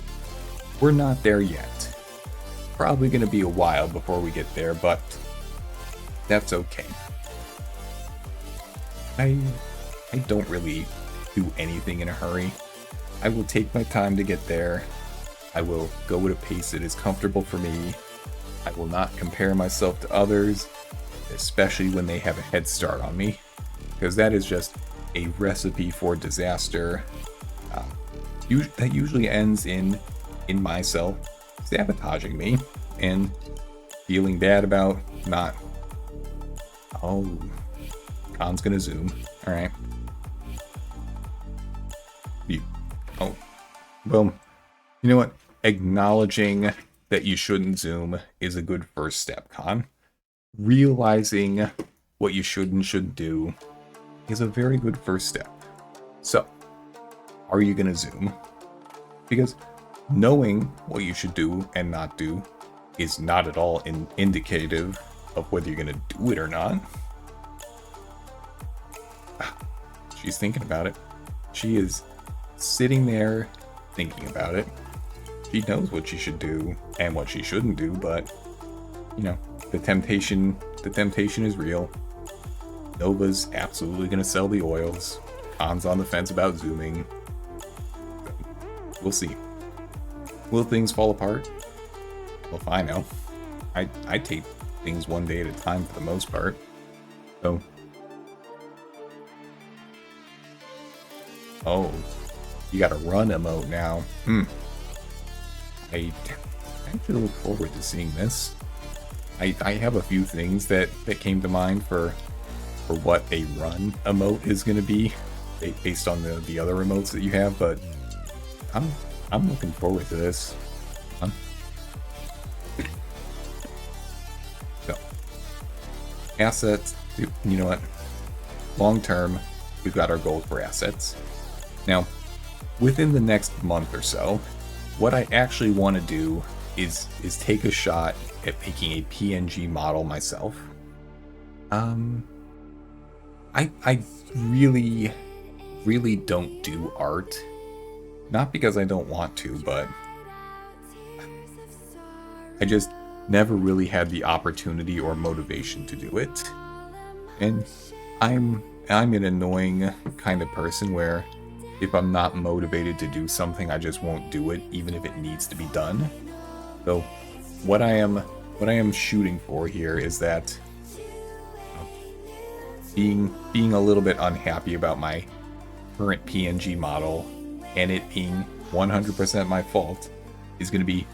We're not there yet. Probably going to be a while before we get there, but that's okay. I don't really do anything in a hurry. I will take my time to get there. I will go at a pace that is comfortable for me. I will not compare myself to others, especially when they have a head start on me, because that is just a recipe for disaster. That usually ends in myself sabotaging me and feeling bad about not... Oh, Con's gonna zoom. Alright. Oh, boom. You know what? Acknowledging that you shouldn't zoom is a good first step, Con. Realizing what you should and shouldn't do is a very good first step. So, are you going to zoom? Because knowing what you should do and not do is not at all indicative of whether you're going to do it or not. She's thinking about it. She is sitting there thinking about it. She knows what she should do and what she shouldn't do, but you know, the temptation is real. Nova's absolutely gonna sell the oils. Khan's on the fence about zooming. So, we'll see. Will things fall apart? Well, if I know. I take things one day at a time for the most part. So. Oh. You got a run emote now. I actually look forward to seeing this. I have a few things that came to mind for what a run emote is going to be based on the other emotes that you have, but I'm looking forward to this. So, assets, you know what? Long term, we've got our goal for assets. Now, within the next month or so, what I actually want to do is take a shot at making a PNG model myself. I really don't do art. Not because I don't want to, but I just never really had the opportunity or motivation to do it. And I'm an annoying kind of person where if I'm not motivated to do something, I just won't do it, even if it needs to be done. So, what I am shooting for here is that being a little bit unhappy about my current PNG model and it being 100% my fault is going to be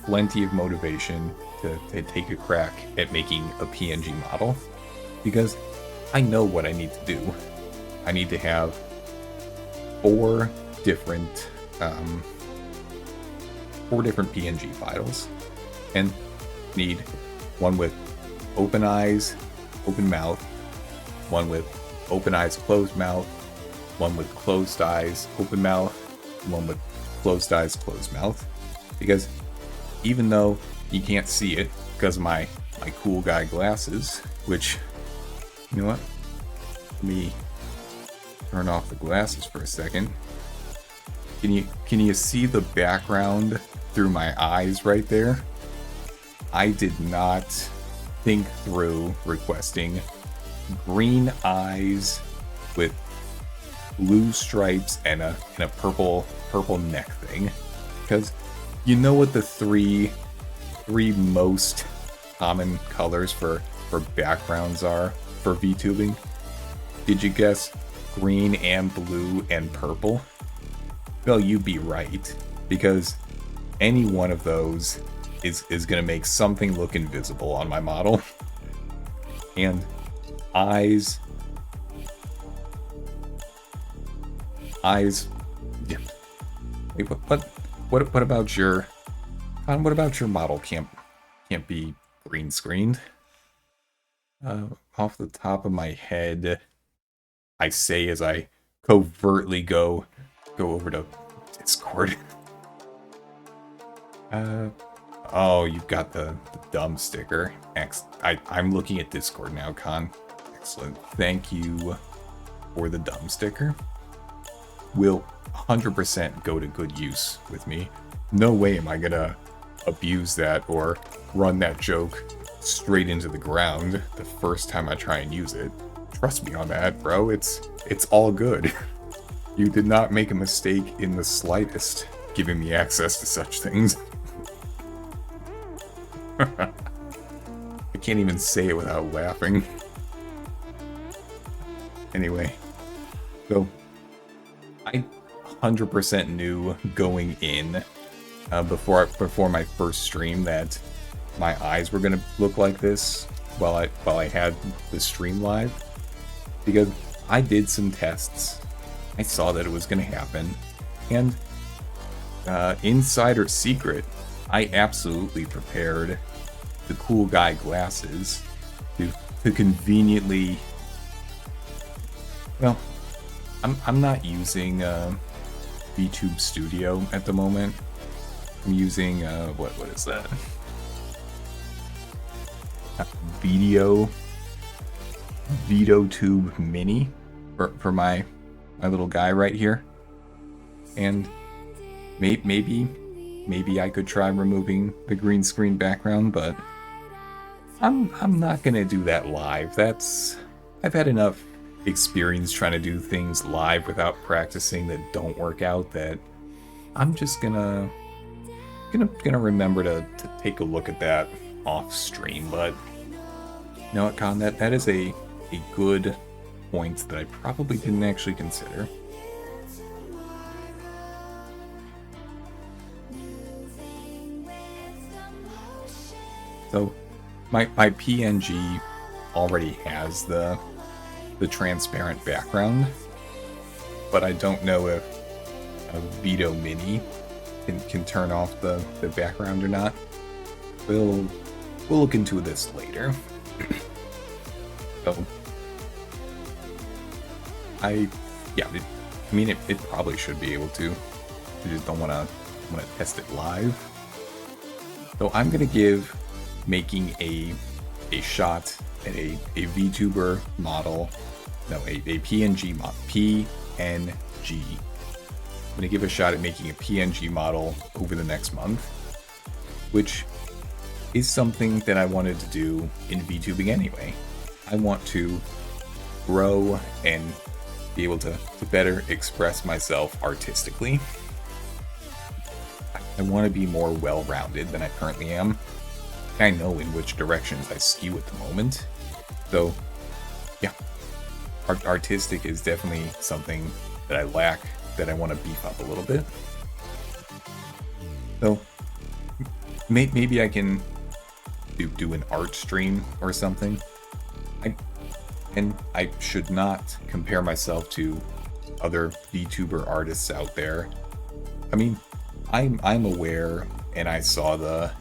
plenty of motivation to take a crack at making a PNG model, because I know what I need to do. I need to have 4 different PNG files, and need one with open eyes, open mouth, one with open eyes, closed mouth, one with closed eyes, open mouth, and one with closed eyes, closed mouth. Because even though you can't see it because of my cool guy glasses, which, you know what? Let me turn off the glasses for a second. Can you see the background through my eyes right there? I did not think through requesting green eyes with blue stripes and a purple neck thing, because you know what the three most common colors for backgrounds are for VTubing? Did you guess green and blue and purple? Well, you'd be right, because any one of those is going to make something look invisible on my model. And eyes, yeah. Wait, what about your model can't be green screened? Off the top of my head, I say as I covertly go over to Discord. Oh, you've got the dumb sticker. I'm looking at Discord now, Khan. Excellent. Thank you for the dumb sticker. Will 100% go to good use with me. No way am I gonna abuse that or run that joke straight into the ground the first time I try and use it. Trust me on that, bro. It's all good. You did not make a mistake in the slightest giving me access to such things. I can't even say it without laughing. Anyway, so I 100% knew going in before my first stream that my eyes were gonna look like this while I had the stream live, because I did some tests. I saw that it was gonna happen, and insider secret, I absolutely prepared the cool guy glasses to conveniently. Well, I'm not using VTube Studio at the moment. I'm using what is that? VTube Mini for my little guy right here. And maybe I could try removing the green screen background, but I'm not gonna do that live. I've had enough experience trying to do things live without practicing that don't work out, that I'm just gonna remember to take a look at that off stream. But you know what, Con, that is a good point that I probably didn't actually consider. So my PNG already has the transparent background, but I don't know if a Vito Mini can turn off the background or not. We'll look into this later. So it probably should be able to. I just don't want to test it live. So I'm gonna give making a shot at a VTuber model, no, a PNG model, PNG. I'm gonna give a shot at making a PNG model over the next month, which is something that I wanted to do in VTubing anyway. I want to grow and be able to better express myself artistically. I want to be more well-rounded than I currently am. I know in which directions I skew at the moment. So, yeah. Artistic is definitely something that I lack, that I want to beef up a little bit. So, maybe I can do an art stream or something. I should not compare myself to other VTuber artists out there. I mean, I'm aware, and I saw the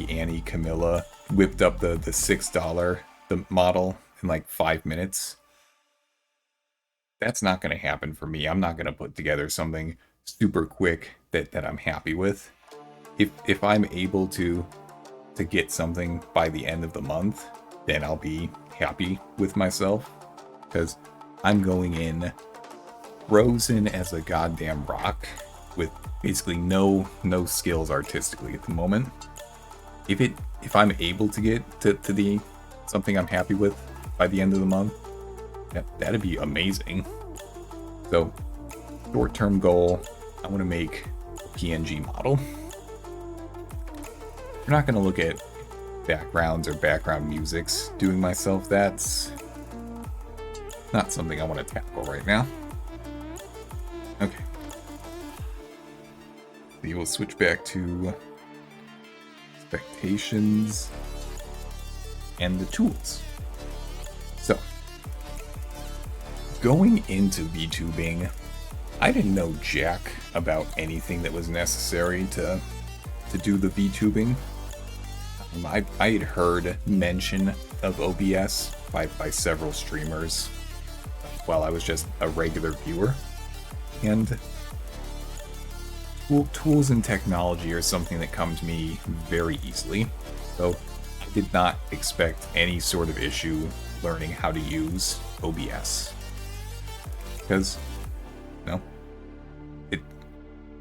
Annie Camilla whipped up the $6 the model in like 5 minutes. That's not going to happen for me. I'm not going to put together something super quick that I'm happy with. If I'm able to get something by the end of the month, then I'll be happy with myself, because I'm going in frozen as a goddamn rock with basically no skills artistically at the moment. If I'm able to get to the something I'm happy with by the end of the month, that'd be amazing. So, short-term goal, I want to make a PNG model. We're not going to look at backgrounds or background musics doing myself. That's not something I want to tackle right now. Okay. We will switch back to expectations and the tools. So, going into VTubing, I didn't know jack about anything that was necessary to do the VTubing. I had heard mention of OBS by several streamers while I was just a regular viewer, and tools and technology are something that come to me very easily, so I did not expect any sort of issue learning how to use OBS, because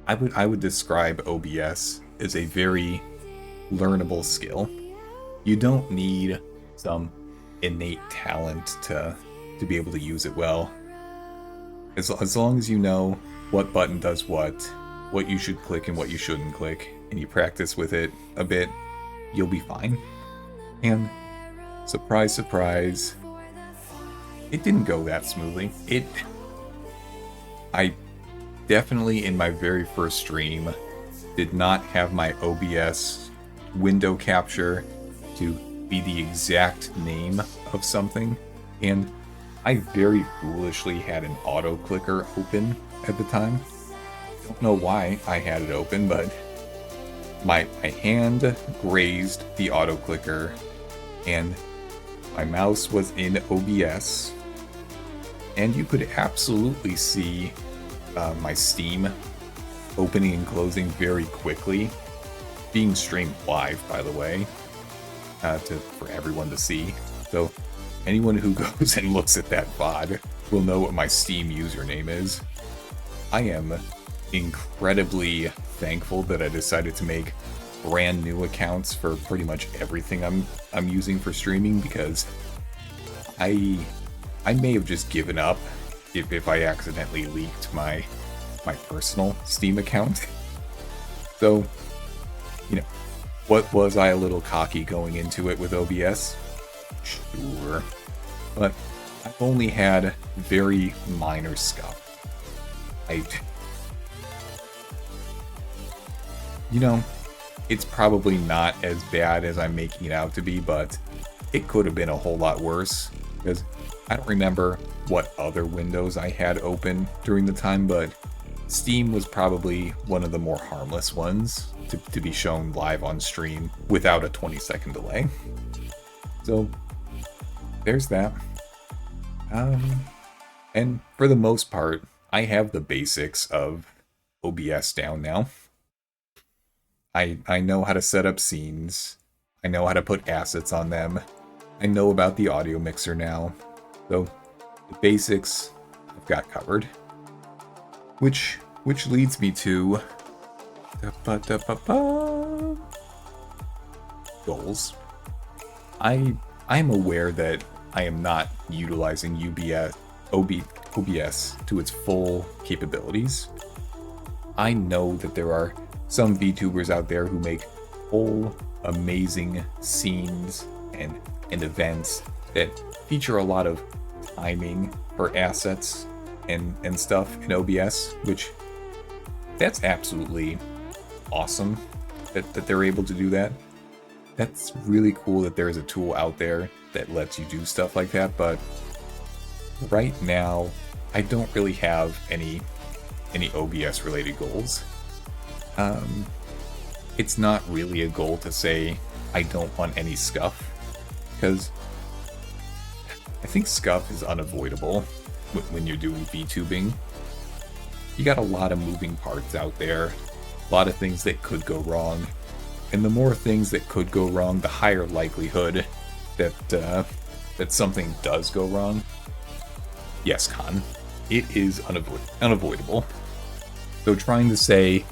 I would describe OBS as a very learnable skill. You don't need some innate talent to be able to use it well. As long as you know what button does what you should click and what you shouldn't click, and you practice with it a bit, you'll be fine. And surprise, surprise, it didn't go that smoothly. I definitely, in my very first stream, did not have my OBS window capture to be the exact name of something, and I very foolishly had an auto clicker open at the time. Don't know why I had it open, but my hand grazed the auto clicker and my mouse was in OBS, and you could absolutely see my Steam opening and closing very quickly, being streamed live, by the way, for everyone to see. So anyone who goes and looks at that VOD will know what my Steam username is. I am incredibly thankful that I decided to make brand new accounts for pretty much everything I'm using for streaming, because I may have just given up if I accidentally leaked my personal Steam account. So, you know, what was I a little cocky going into it with OBS? Sure. But I've only had very minor scuff. You know, it's probably not as bad as I'm making it out to be, but it could have been a whole lot worse, because I don't remember what other windows I had open during the time, but Steam was probably one of the more harmless ones to be shown live on stream without a 20-second delay. So, there's that. And for the most part, I have the basics of OBS down now. I know how to set up scenes. I know how to put assets on them. I know about the audio mixer now. So, the basics I've got covered. Which leads me to goals. I'm aware that I am not utilizing OBS to its full capabilities. I know that there are some VTubers out there who make whole amazing scenes and events that feature a lot of timing for assets and stuff in OBS, which that's absolutely awesome that they're able to do that. That's really cool that there is a tool out there that lets you do stuff like that, but right now I don't really have any OBS related goals. It's not really a goal to say I don't want any scuff, because I think scuff is unavoidable when you're doing VTubing. You got a lot of moving parts out there, a lot of things that could go wrong, and the more things that could go wrong, the higher likelihood that something does go wrong. Yes, Con, it is unavoidable. So trying to say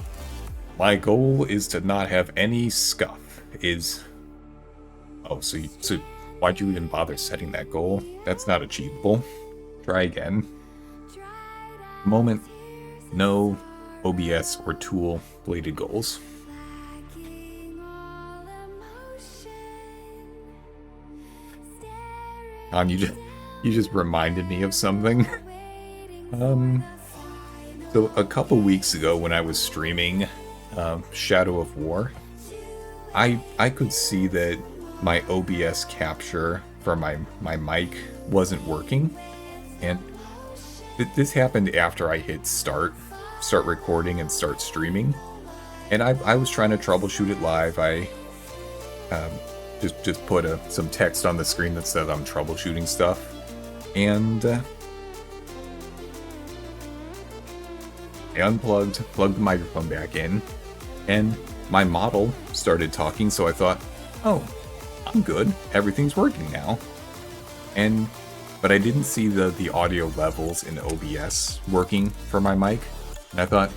my goal is to not have any scuff is... Oh, so why'd you even bother setting that goal? That's not achievable. Try again. Moment, no OBS or tool related goals. You just reminded me of something. So a couple weeks ago when I was streaming Shadow of War, I could see that my OBS capture for my mic wasn't working, and this happened after I hit start recording and start streaming, and I was trying to troubleshoot it live. I just put some text on the screen that said I'm troubleshooting stuff, and I plugged the microphone back in, and my model started talking, so I thought, oh, I'm good, everything's working now. But I didn't see the audio levels in OBS working for my mic, and I thought,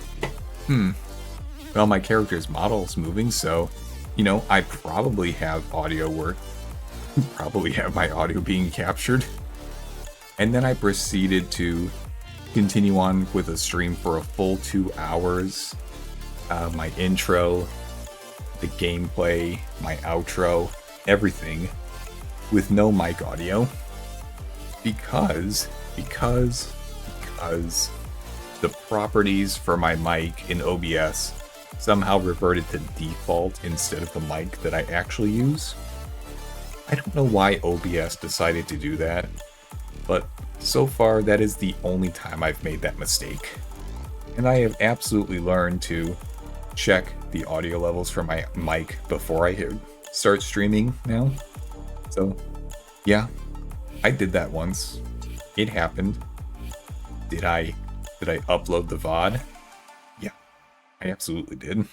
well, my character's model's moving, so, you know, I probably have audio work, probably have my audio being captured. And then I proceeded to continue on with a stream for a full 2 hours. My intro, the gameplay, my outro, everything with no mic audio, because the properties for my mic in OBS somehow reverted to default instead of the mic that I actually use. I don't know why OBS decided to do that, but so far that is the only time I've made that mistake. And I have absolutely learned to check the audio levels for my mic before I start streaming now. So, yeah, I did that once. It happened. Did I upload the VOD? Yeah, I absolutely did.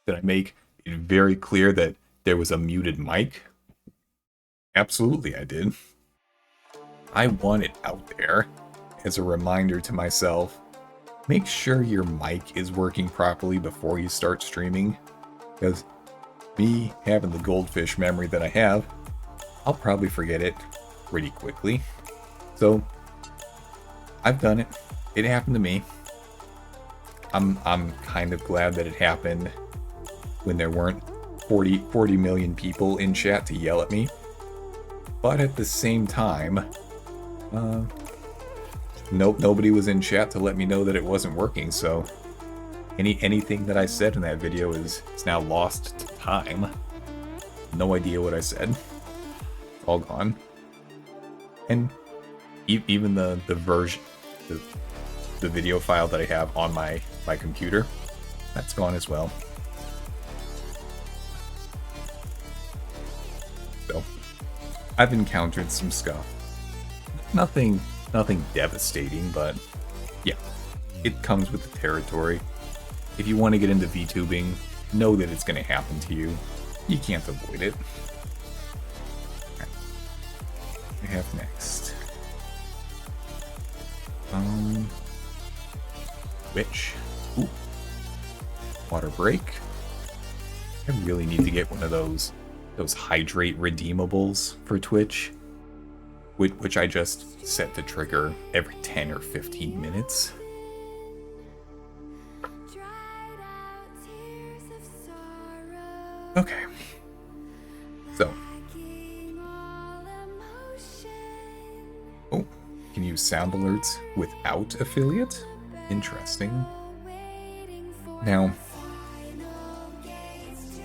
Did I make it very clear that there was a muted mic? Absolutely I did. I want it out there as a reminder to myself. Make sure your mic is working properly before you start streaming, because me having the goldfish memory that I have, I'll probably forget it pretty quickly. So I've done it. It happened to me. I'm kind of glad that it happened when there weren't 40 million people in chat to yell at me. But at the same time, nobody was in chat to let me know that it wasn't working, so anything that I said in that video is now lost to time. No idea what I said. All gone. And even the version, the video file that I have on my computer, that's gone as well. So I've encountered some stuff. Nothing devastating, but yeah, it comes with the territory. If you want to get into VTubing, know that it's going to happen to you. You can't avoid it. What do we have next? Which? Ooh. Water break. I really need to get one of those hydrate redeemables for Twitch, which I just set to trigger every 10 or 15 minutes. Okay. So. Oh, can use sound alerts without affiliate? Interesting. Now,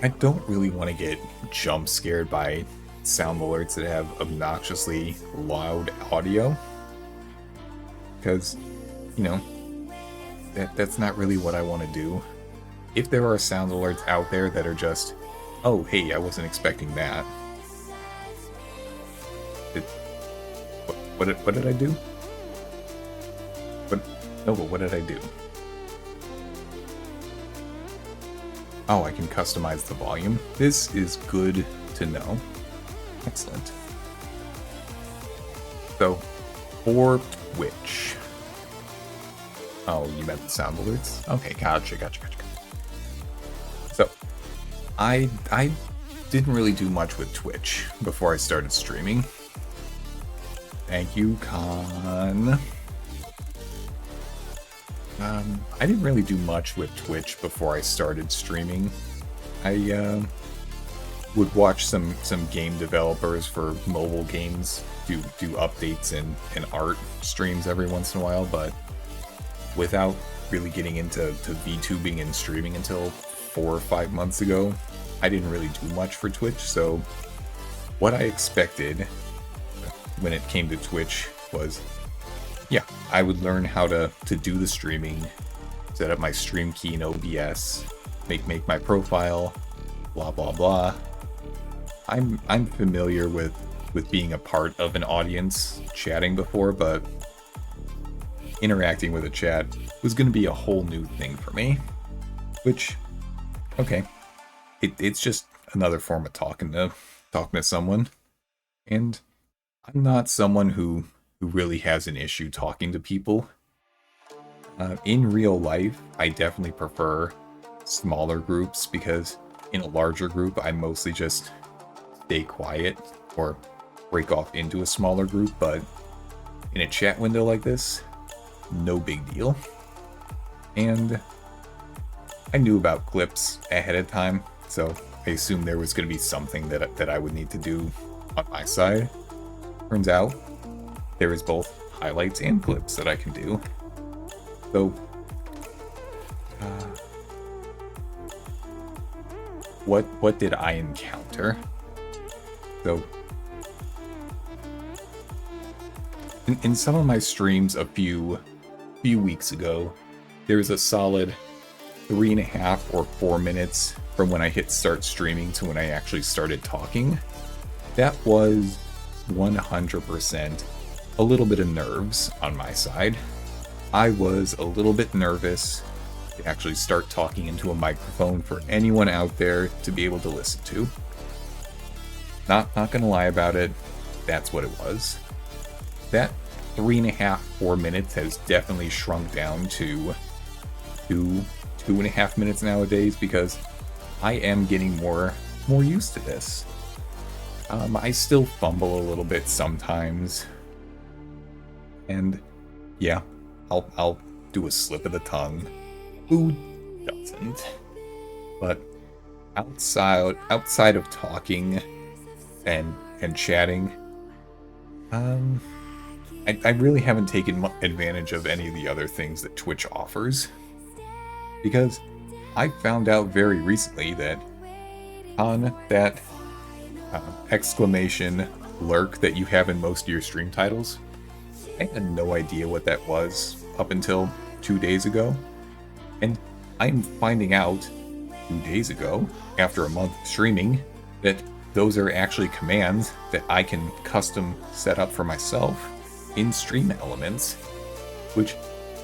I don't really want to get jump scared by sound alerts that have obnoxiously loud audio, because, you know, that's not really what I want to do. If there are sound alerts out there that are just, oh, hey, I wasn't expecting that. What did I do? What did I do? Oh, I can customize the volume. This is good to know. Excellent. So, for Twitch. Oh, you meant the sound alerts? Okay, gotcha. So, I didn't really do much with Twitch before I started streaming. Thank you, Khan. I didn't really do much with Twitch before I started streaming. I would watch some game developers for mobile games do updates and art streams every once in a while, but without really getting into VTubing and streaming until 4 or 5 months ago, I didn't really do much for Twitch. So what I expected when it came to Twitch was, yeah, I would learn how to do the streaming, set up my stream key in OBS, make my profile, blah blah blah. I'm familiar with being a part of an audience chatting before, but interacting with a chat was going to be a whole new thing for me. Which, okay, it's just another form of talking to someone, and I'm not someone who really has an issue talking to people. In real life, I definitely prefer smaller groups, because in a larger group, I mostly just stay quiet or break off into a smaller group, but in a chat window like this, no big deal. And I knew about clips ahead of time, so I assumed there was going to be something that I would need to do on my side. Turns out, there is both highlights and clips that I can do. So, what did I encounter? So, in some of my streams a few weeks ago, there was a solid 3.5 or 4 minutes from when I hit start streaming to when I actually started talking. That was 100% a little bit of nerves on my side. I was a little bit nervous to actually start talking into a microphone for anyone out there to be able to listen to. Not gonna lie about it, that's what it was. that 3.5, 4 minutes has definitely shrunk down to 2.5 minutes nowadays, because I am getting more used to this. I still fumble a little bit sometimes, and yeah, I'll do a slip of the tongue. Who doesn't? But outside of talking and chatting, I really haven't taken advantage of any of the other things that Twitch offers, because I found out very recently that on that exclamation lurk that you have in most of your stream titles, I had no idea what that was up until 2 days ago, and I'm finding out 2 days ago, after a month of streaming, that those are actually commands that I can custom set up for myself in Stream Elements, which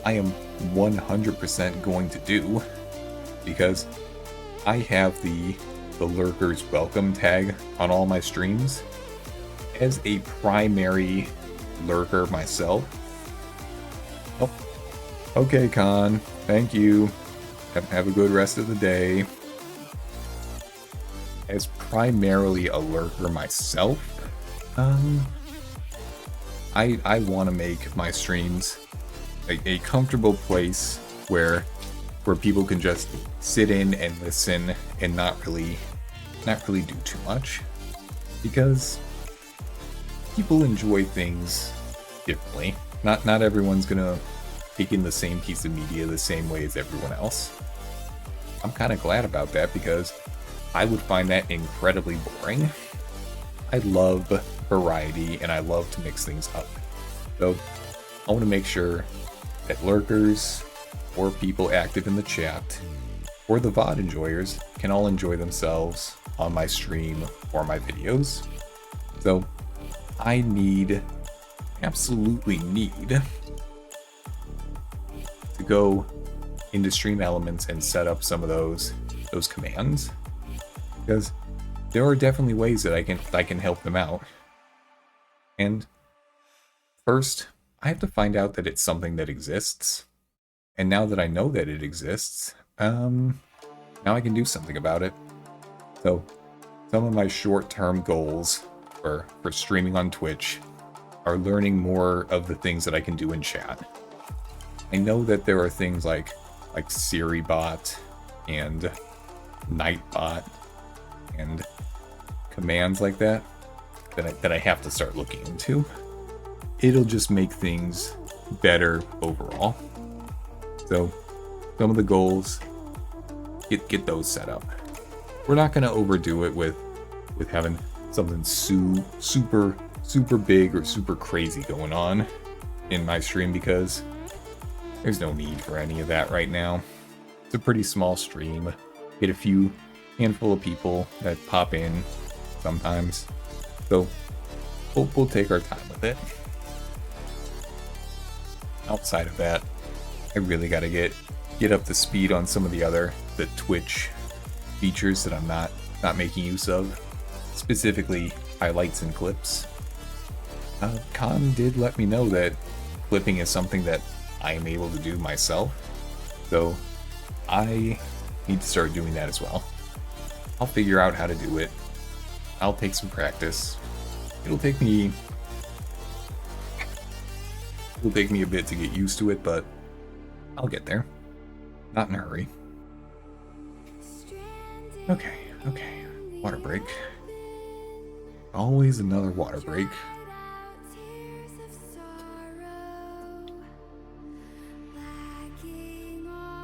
I am 100% going to do, because I have the Lurkers Welcome tag on all my streams. As a primary lurker myself. Oh, okay, Con. Thank you. Have a good rest of the day. As primarily a lurker myself, I want to make my streams a comfortable place where people can just sit in and listen and not really do too much, because people enjoy things differently. Not everyone's gonna take in the same piece of media the same way as everyone else. I'm kind of glad about that, because I would find that incredibly boring. I love variety and I love to mix things up. So I want to make sure that lurkers or people active in the chat or the VOD enjoyers can all enjoy themselves on my stream or my videos. So I absolutely need to go into Stream Elements and set up some of those commands, because there are definitely ways that I can help them out. And first, I have to find out that it's something that exists. And now that I know that it exists, now I can do something about it. So some of my short-term goals for streaming on Twitch are learning more of the things that I can do in chat. I know that there are things like SiriBot and Nightbot and commands like that I have to start looking into. It'll just make things better overall. So some of the goals, get those set up. We're not going to overdo it with having something super big or super crazy going on in my stream, because there's no need for any of that right now. It's a pretty small stream. Get a handful of people that pop in sometimes. So we'll take our time with it. Outside of that, I really got to get up to speed on some of the Twitch features that I'm not making use of, specifically highlights and clips. Con did let me know that clipping is something that I am able to do myself, so I need to start doing that as well. I'll figure out how to do it. I'll take some practice. It'll take me a bit to get used to it, but I'll get there. Not in a hurry. Okay. Water break. Always another water break.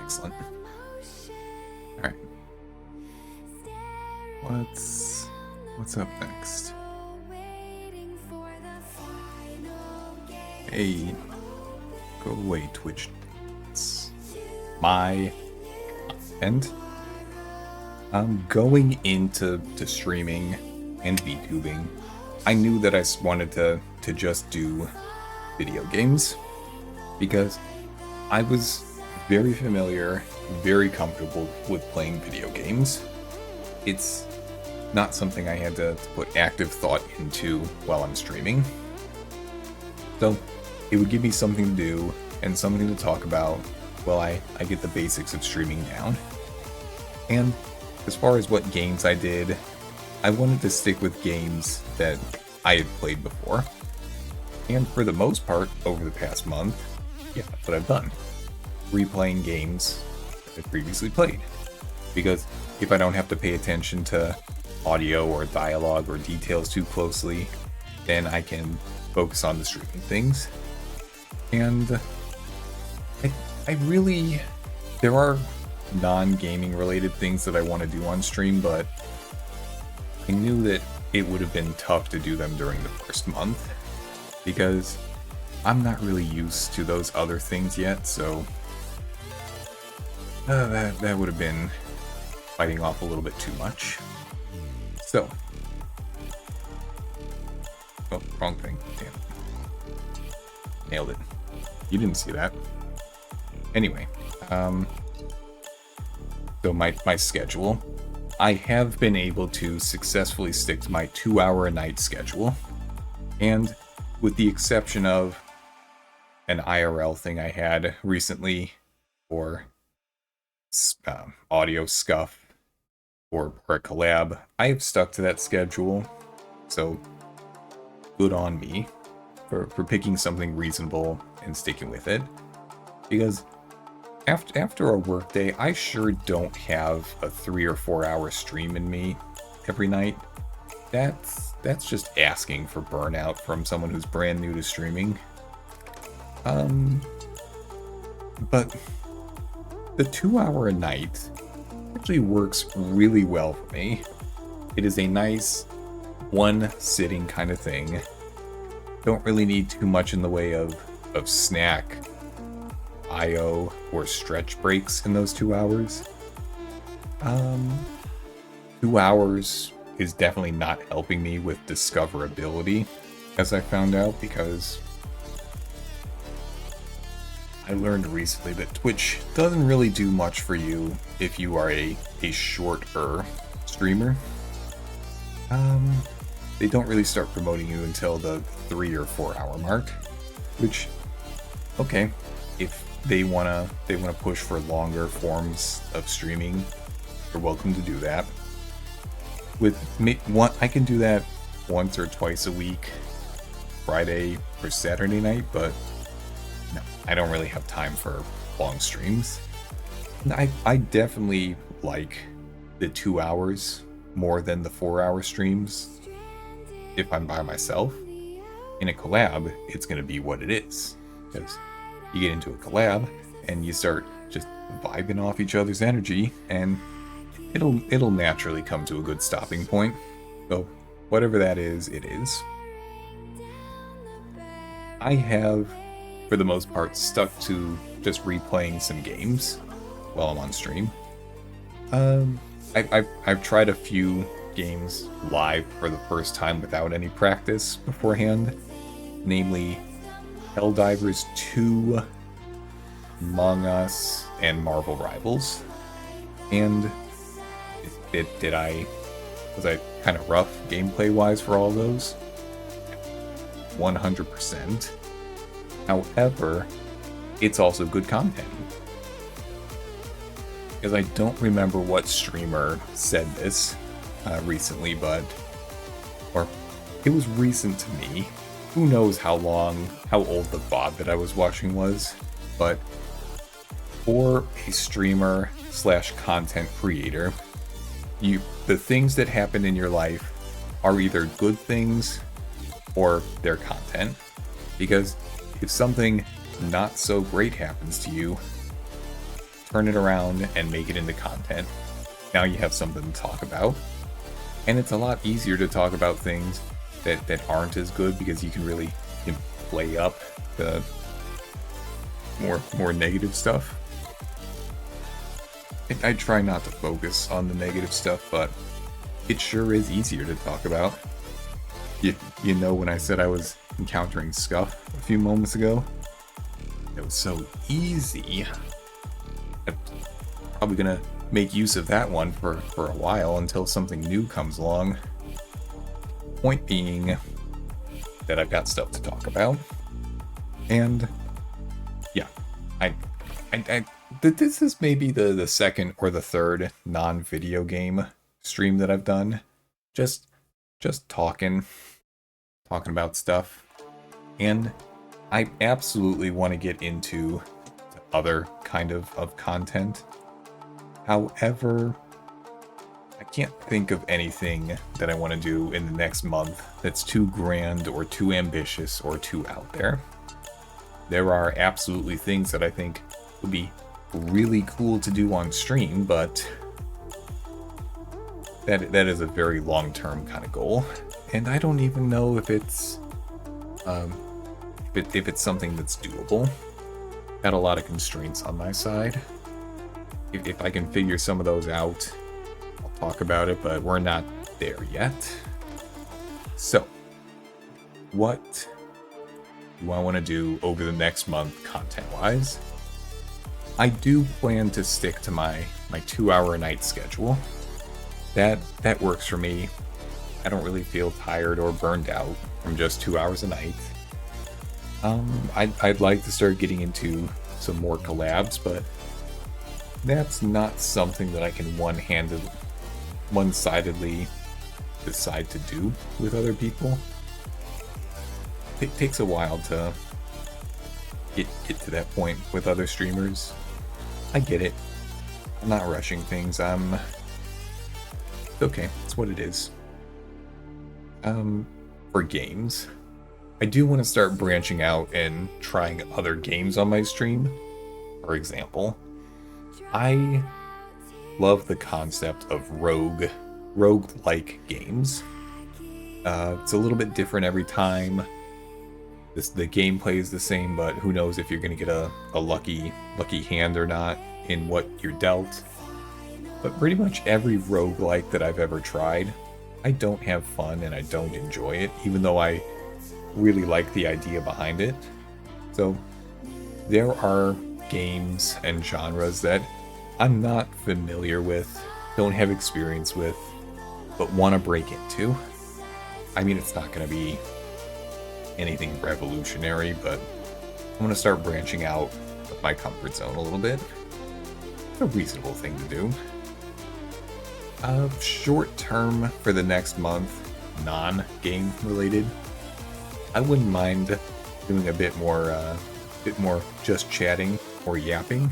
Excellent. Alright. What's up next? Hey, go away, Twitch. It's my content. I'm going into streaming and VTubing. I knew that I wanted to just do video games, because I was very familiar, very comfortable with playing video games. It's not something I had to put active thought into while I'm streaming. So it would give me something to do and something to talk about while I get the basics of streaming down. And as far as what games I did, I wanted to stick with games that I had played before. And for the most part, over the past month, yeah, that's what I've done. Replaying games that I previously played. Because if I don't have to pay attention to audio or dialogue or details too closely, then I can focus on the streaming things. And I really... there are non-gaming related things that I want to do on stream, but I knew that it would have been tough to do them during the first month, because I'm not really used to those other things yet, so that would have been biting off a little bit too much. So, oh, wrong thing, damn it. Nailed it. You didn't see that. Anyway, so my schedule. I have been able to successfully stick to my 2-hour-a-night schedule, and with the exception of an IRL thing I had recently, or audio scuff, or a collab, I have stuck to that schedule, so good on me for picking something reasonable and sticking with it, because after a workday, I sure don't have a 3 or 4 hour stream in me every night. That's just asking for burnout from someone who's brand new to streaming. But the 2 hour a night actually works really well for me. It is a nice one sitting kind of thing. Don't really need too much in the way of snack, IO, or stretch breaks in those 2 hours. 2 hours is definitely not helping me with discoverability, as I found out, because I learned recently that Twitch doesn't really do much for you if you are a shorter streamer. They don't really start promoting you until the 3 or 4 hour mark, which, okay, if they wanna push for longer forms of streaming, you're welcome to do that. I can do that once or twice a week, Friday or Saturday night, but no, I don't really have time for long streams. I definitely like the 2 hours more than the 4 hour streams if I'm by myself. In a collab, it's going to be what it is, because you get into a collab and you start just vibing off each other's energy, and it'll naturally come to a good stopping point. So whatever that is, it is. I have, for the most part, stuck to just replaying some games while I'm on stream. I've tried a few games live for the first time without any practice beforehand, namely Helldivers 2, Among Us, and Marvel Rivals. And was I kind of rough gameplay wise for all those? 100%. However, it's also good content. Because I don't remember what streamer said this recently, or it was recent to me. Who knows how old the VOD that I was watching was, but for a streamer / content creator, the things that happen in your life are either good things or they're content. Because if something not so great happens to you, turn it around and make it into content. Now you have something to talk about. And it's a lot easier to talk about things that aren't as good, because you can really play up the more negative stuff. I try not to focus on the negative stuff, but it sure is easier to talk about. You know, when I said I was encountering scuff a few moments ago, it was so easy. I'm probably gonna make use of that one for a while until something new comes along. Point being that I've got stuff to talk about. And yeah, this is maybe the second or the third non-video game stream that I've done. Just talking about stuff. And I absolutely want to get into other kind of content. However, I can't think of anything that I want to do in the next month that's too grand or too ambitious or too out there. There are absolutely things that I think would be really cool to do on stream, but that is a very long-term kind of goal, and I don't even know if it's if it's something that's doable. Got a lot of constraints on my side. If I can figure some of those out, I'll talk about it, but we're not there yet. So, what do I want to do over the next month content-wise? I do plan to stick to my 2-hour-a-night schedule. That works for me. I don't really feel tired or burned out from just 2 hours a night. I'd like to start getting into some more collabs, but that's not something that I can one-sidedly decide to do with other people. It takes a while to get to that point with other streamers. I get it. I'm not rushing things. It's okay. It's what it is. For games, I do want to start branching out and trying other games on my stream. For example, I love the concept of rogue-like games. It's a little bit different every time. The gameplay is the same, but who knows if you're going to get a lucky hand or not in what you're dealt. But pretty much every roguelike that I've ever tried, I don't have fun and I don't enjoy it, even though I really like the idea behind it. So there are games and genres that I'm not familiar with, don't have experience with, but want to break into. I mean, it's not going to be anything revolutionary, but I'm going to start branching out of my comfort zone a little bit. It's a reasonable thing to do. Short term for the next month, non-game related, I wouldn't mind doing a bit more just chatting or yapping.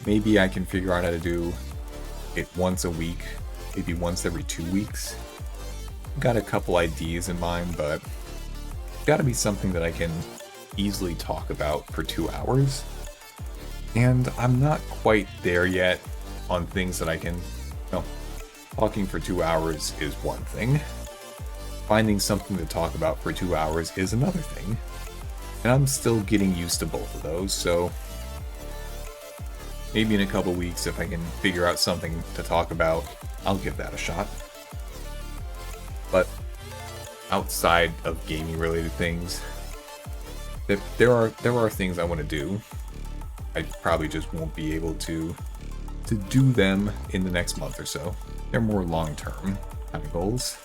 Maybe I can figure out how to do it once a week, maybe once every 2 weeks. Got a couple ideas in mind, but got to be something that I can easily talk about for 2 hours. And I'm not quite there yet on things that I can, talking for 2 hours is one thing. Finding something to talk about for 2 hours is another thing. And I'm still getting used to both of those, so maybe in a couple weeks if I can figure out something to talk about, I'll give that a shot. But outside of gaming related things, there are things I want to do. I probably just won't be able to do them in the next month or so. They're more long-term kind of goals.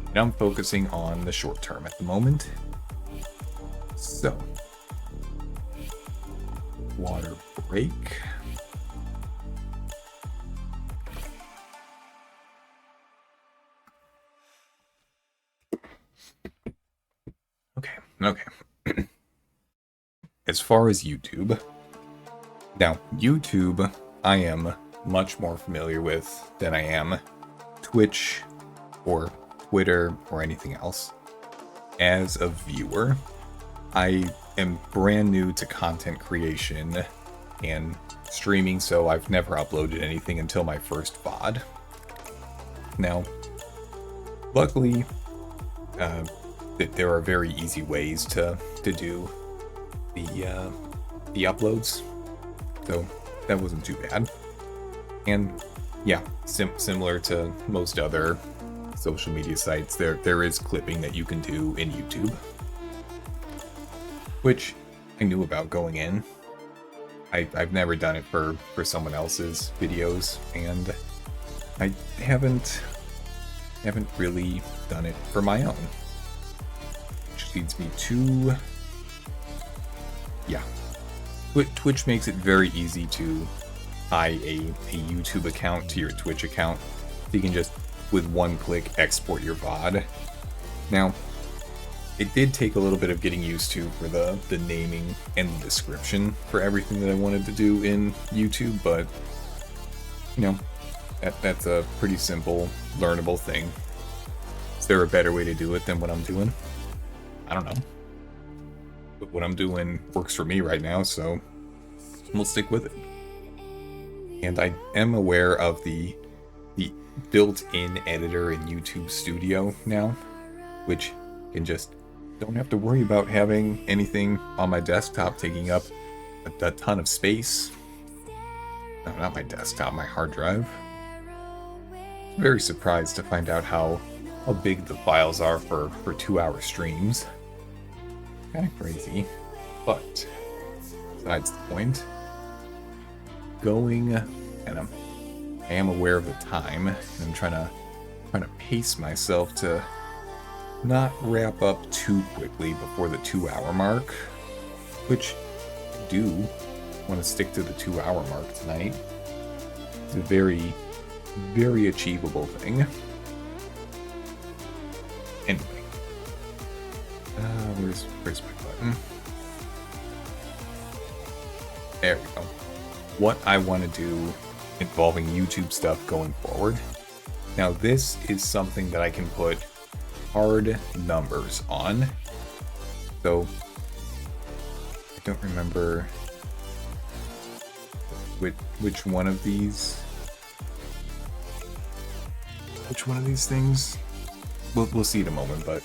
And I'm focusing on the short term at the moment. So, water break. Okay. As far as YouTube, now YouTube I am much more familiar with than I am Twitch or Twitter or anything else. As a viewer, I am brand new to content creation and streaming, so I've never uploaded anything until my first VOD. Now, luckily, there are very easy ways to do the uploads, so that wasn't too bad. And yeah, similar to most other social media sites, there is clipping that you can do in YouTube, which I knew about going in. I've never done it for someone else's videos, and I haven't really done it for my own. Which leads me to yeah, Twitch makes it very easy to tie a YouTube account to your Twitch account. So you can just, with one click, export your VOD. Now, it did take a little bit of getting used to for the naming and the description for everything that I wanted to do in YouTube, but, you know, that's a pretty simple, learnable thing. Is there a better way to do it than what I'm doing? I don't know. But what I'm doing works for me right now, so we'll stick with it. And I am aware of the built-in editor in YouTube Studio now, which can just don't have to worry about having anything on my desktop taking up a ton of space. No, not my desktop, my hard drive. I'm very surprised to find out how big the files are for 2-hour streams. Kind of crazy, but besides the point. I am aware of the time, and I'm trying to pace myself to not wrap up too quickly before the 2-hour mark, which I do want to stick to the 2-hour mark tonight. It's a very, very achievable thing. Anyway, where's my button? There we go. What I want to do involving YouTube stuff going forward. Now, this is something that I can put hard numbers on. So, I don't remember which one of these things. We'll see in a moment, but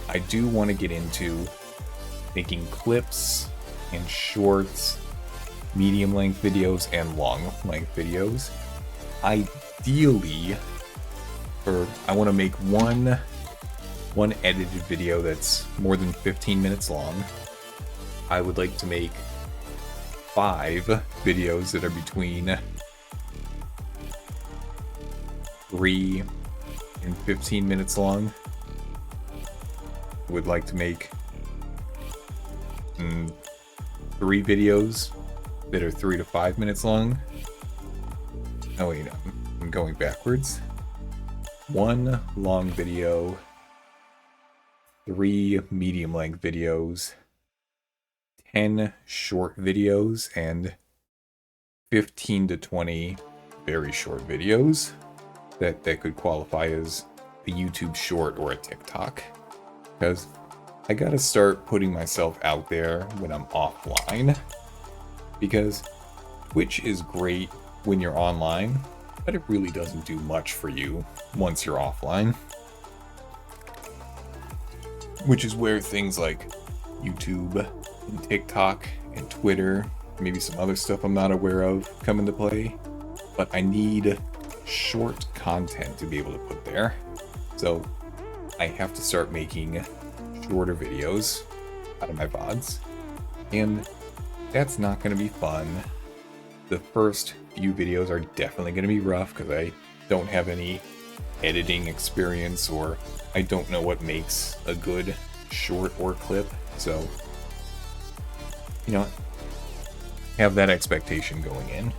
I do want to get into making clips and shorts, medium length videos, and long length videos. Ideally, I want to make one edited video that's more than 15 minutes long. I would like to make 5 videos that are between 3 and 15 minutes long. I would like to make 3 videos that are 3 to 5 minutes long. Oh wait, I'm going backwards. 1 long video, 3 medium length videos, 10 short videos, and 15 to 20 very short videos that could qualify as a YouTube short or a TikTok. Because I gotta start putting myself out there when I'm offline. Because Twitch is great when you're online, but it really doesn't do much for you once you're offline. Which is where things like YouTube and TikTok and Twitter, maybe some other stuff I'm not aware of, come into play. But I need short content to be able to put there. So I have to start making shorter videos out of my VODs. And that's not going to be fun. The first few videos are definitely going to be rough because I don't have any editing experience, or I don't know what makes a good short or clip. So, you know, have that expectation going in.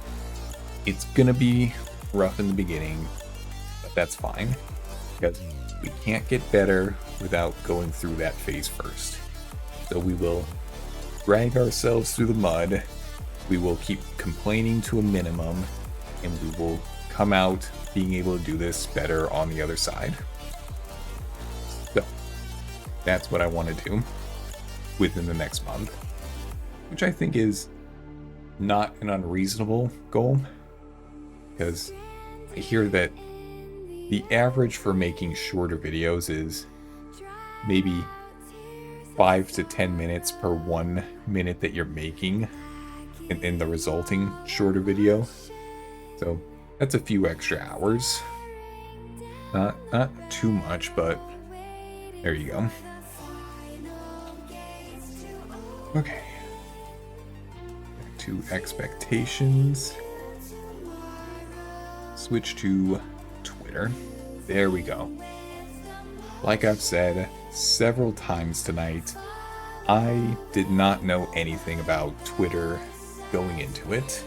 It's going to be rough in the beginning, but that's fine because we can't get better without going through that phase first. So we will drag ourselves through the mud, we will keep complaining to a minimum, and we will come out being able to do this better on the other side. So, that's what I want to do within the next month, which I think is not an unreasonable goal, because I hear that the average for making shorter videos is maybe 5 to 10 minutes per 1 minute that you're making in the resulting shorter video. So that's a few extra hours. Not too much, but there you go. Okay. Back to expectations. Switch to Twitter. There we go. Like I've said several times tonight, I did not know anything about Twitter going into it.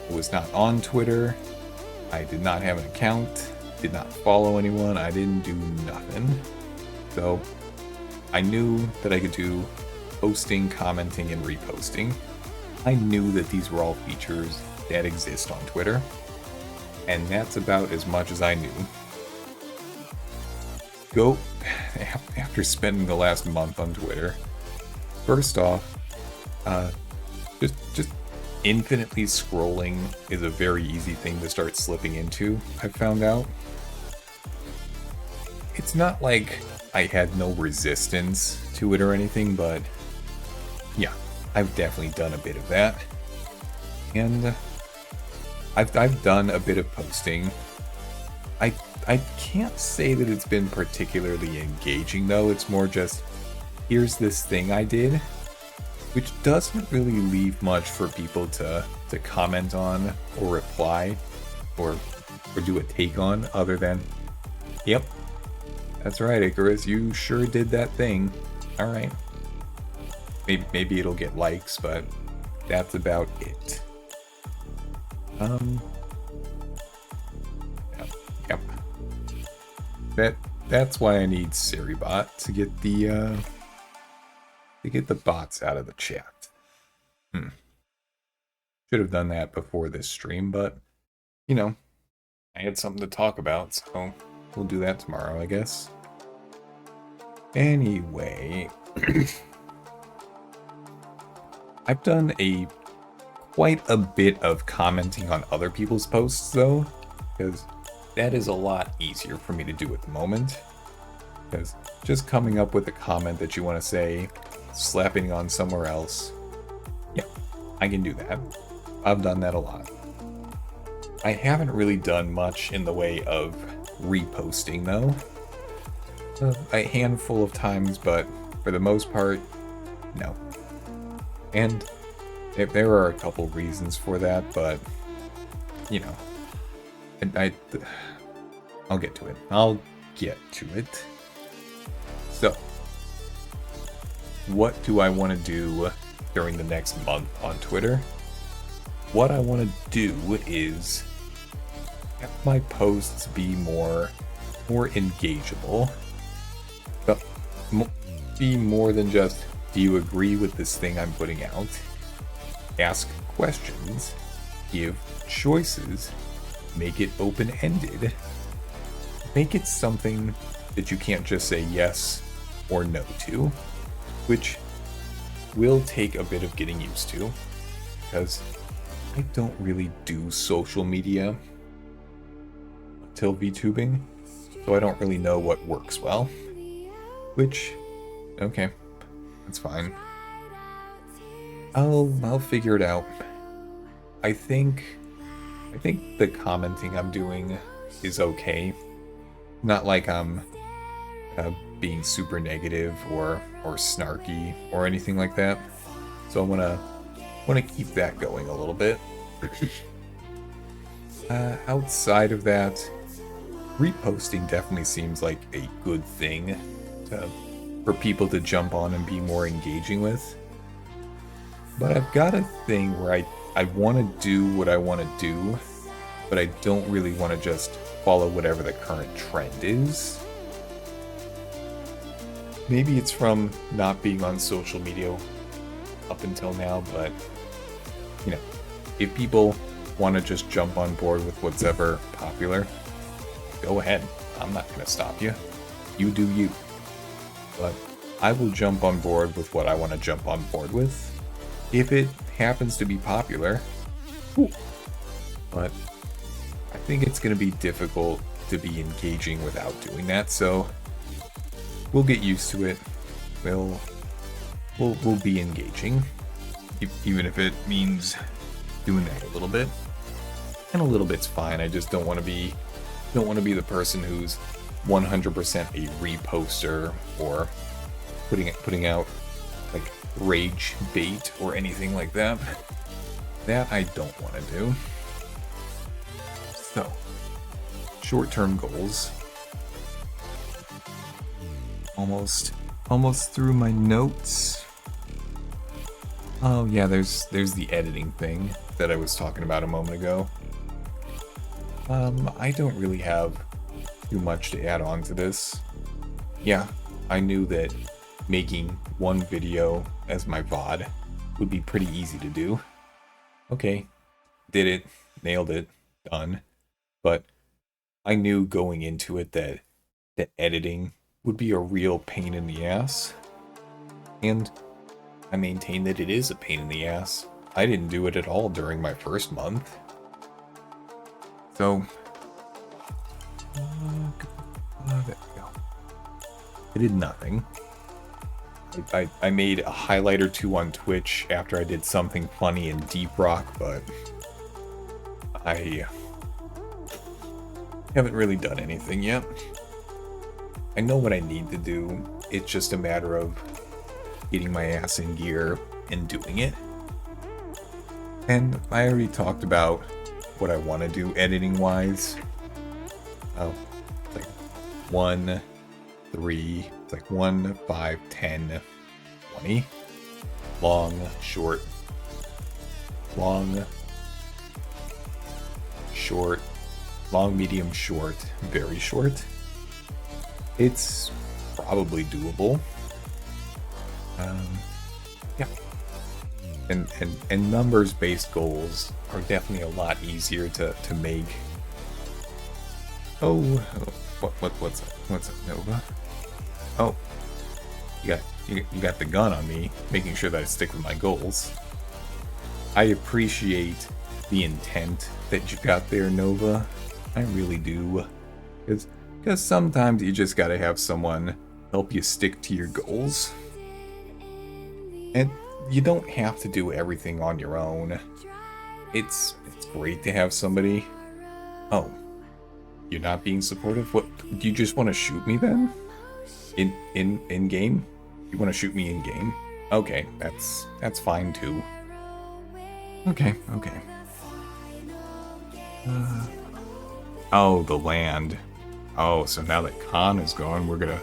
I was not on Twitter. I did not have an account. Did not follow anyone. I didn't do nothing. So I knew that I could do posting, commenting, and reposting. I knew that these were all features that exist on Twitter. And that's about as much as I knew. After spending the last month on Twitter, first off, just infinitely scrolling is a very easy thing to start slipping into, I've found out. It's not like I had no resistance to it or anything, but yeah, I've definitely done a bit of that. And I've done a bit of posting. I can't say that it's been particularly engaging though, it's more just, here's this thing I did, which doesn't really leave much for people to comment on or reply or do a take on other than, yep, that's right, Icarus, you sure did that thing. Alright. Maybe it'll get likes, but that's about it. Yep. That's why I need Seribot to get the bots out of the chat. Should have done that before this stream, but you know, I had something to talk about, so we'll do that tomorrow, I guess. Anyway, I've done quite a bit of commenting on other people's posts though, because that is a lot easier for me to do at the moment. Because just coming up with a comment that you want to say, slapping on somewhere else, yeah, I can do that. I've done that a lot. I haven't really done much in the way of reposting though. A handful of times, but for the most part, no. And there are a couple reasons for that, but you know, I'll get to it. So, what do I want to do during the next month on Twitter? What I want to do is have my posts be more engageable. But be more than just, do you agree with this thing I'm putting out? Ask questions, give choices, make it open-ended. Make it something that you can't just say yes or no to, which will take a bit of getting used to, because I don't really do social media until VTubing, so I don't really know what works well, which, okay, that's fine. I'll figure it out. I think the commenting I'm doing is okay. Not like I'm being super negative or snarky or anything like that. So I wanna keep that going a little bit. Outside of that, reposting definitely seems like a good thing for people to jump on and be more engaging with. But I've got a thing where I want to do what I want to do, but I don't really want to just follow whatever the current trend is. Maybe it's from not being on social media up until now, but you know, if people want to just jump on board with what's ever popular, go ahead. I'm not going to stop you. You do you. But I will jump on board with what I want to jump on board with. If it happens to be popular, cool. But I think it's going to be difficult to be engaging without doing that, so we'll get used to it. We'll be engaging, even if it means doing that a little bit. And a little bit's fine. I just don't want to be the person who's 100% a reposter or putting out like rage bait or anything like that. That I don't want to do. So, short-term goals. Almost almost through my notes. Oh yeah, there's the editing thing that I was talking about a moment ago. I don't really have too much to add on to this. Yeah, I knew that making one video as my VOD would be pretty easy to do. Okay, did it, nailed it, done. But I knew going into it that editing would be a real pain in the ass. And I maintain that it is a pain in the ass. I didn't do it at all during my first month. So, there we go. I did nothing. I made a highlight or two on Twitch after I did something funny in Deep Rock, but I haven't really done anything yet. I know what I need to do. It's just a matter of getting my ass in gear and doing it. And I already talked about what I want to do editing-wise. Oh, it's like 1, 3, it's like 1, 5, 10, 20. Long, short, long, short, long, medium, short, very short. It's probably doable. Yeah. And numbers-based goals are definitely a lot easier to make. Oh, what's up, Nova? Oh, you got the gun on me, making sure that I stick with my goals. I appreciate the intent that you got there, Nova. I really do, because sometimes you just gotta have someone help you stick to your goals. And you don't have to do everything on your own. It's great to have somebody. Oh, you're not being supportive? What, do you just want to shoot me then? In game? You want to shoot me in game? Okay, that's fine too. Okay. Oh, the land. Oh, so now that Khan is gone, we're gonna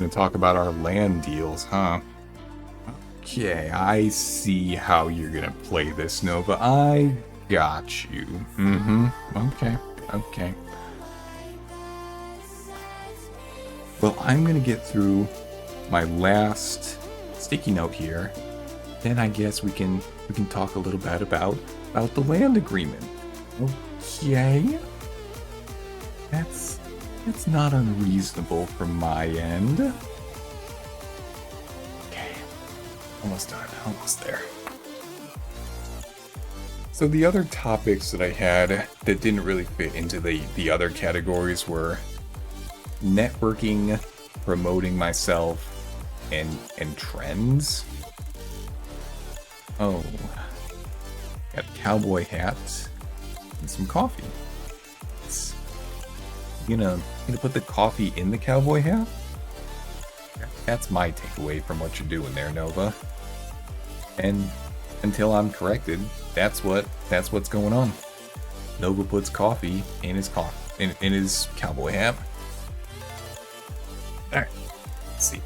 talk about our land deals, huh? Okay, I see how you're gonna play this, Nova. I got you. Okay. Well, I'm gonna get through my last sticky note here. Then I guess we can talk a little bit about the land agreement. Okay. That's not unreasonable from my end. Okay. Almost done. Almost there. So the other topics that I had that didn't really fit into the other categories were networking, promoting myself, and trends. Oh. Got a cowboy hat and some coffee. You gonna put the coffee in the cowboy hat? That's my takeaway from what you're doing there, Nova. And until I'm corrected, that's what's going on. Nova puts coffee in his in his cowboy hat. Alright. Let's see.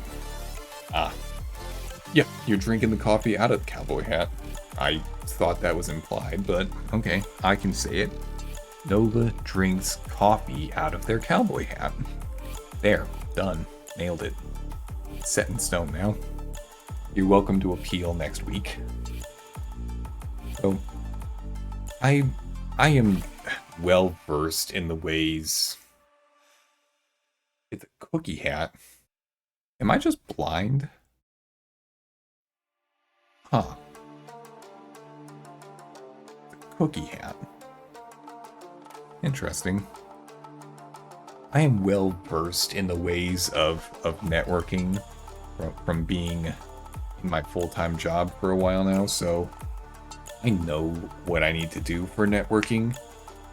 Yeah, you're drinking the coffee out of the cowboy hat. I thought that was implied, but okay, I can say it. Nova drinks coffee out of their cowboy hat. There, done. Nailed it. Set in stone now. You're welcome to appeal next week. So, I am well versed in the ways. It's a cookie hat. Am I just blind? Huh. It's a cookie hat. Interesting. I am well versed in the ways of networking from being in my full-time job for a while now, so I know what I need to do for networking.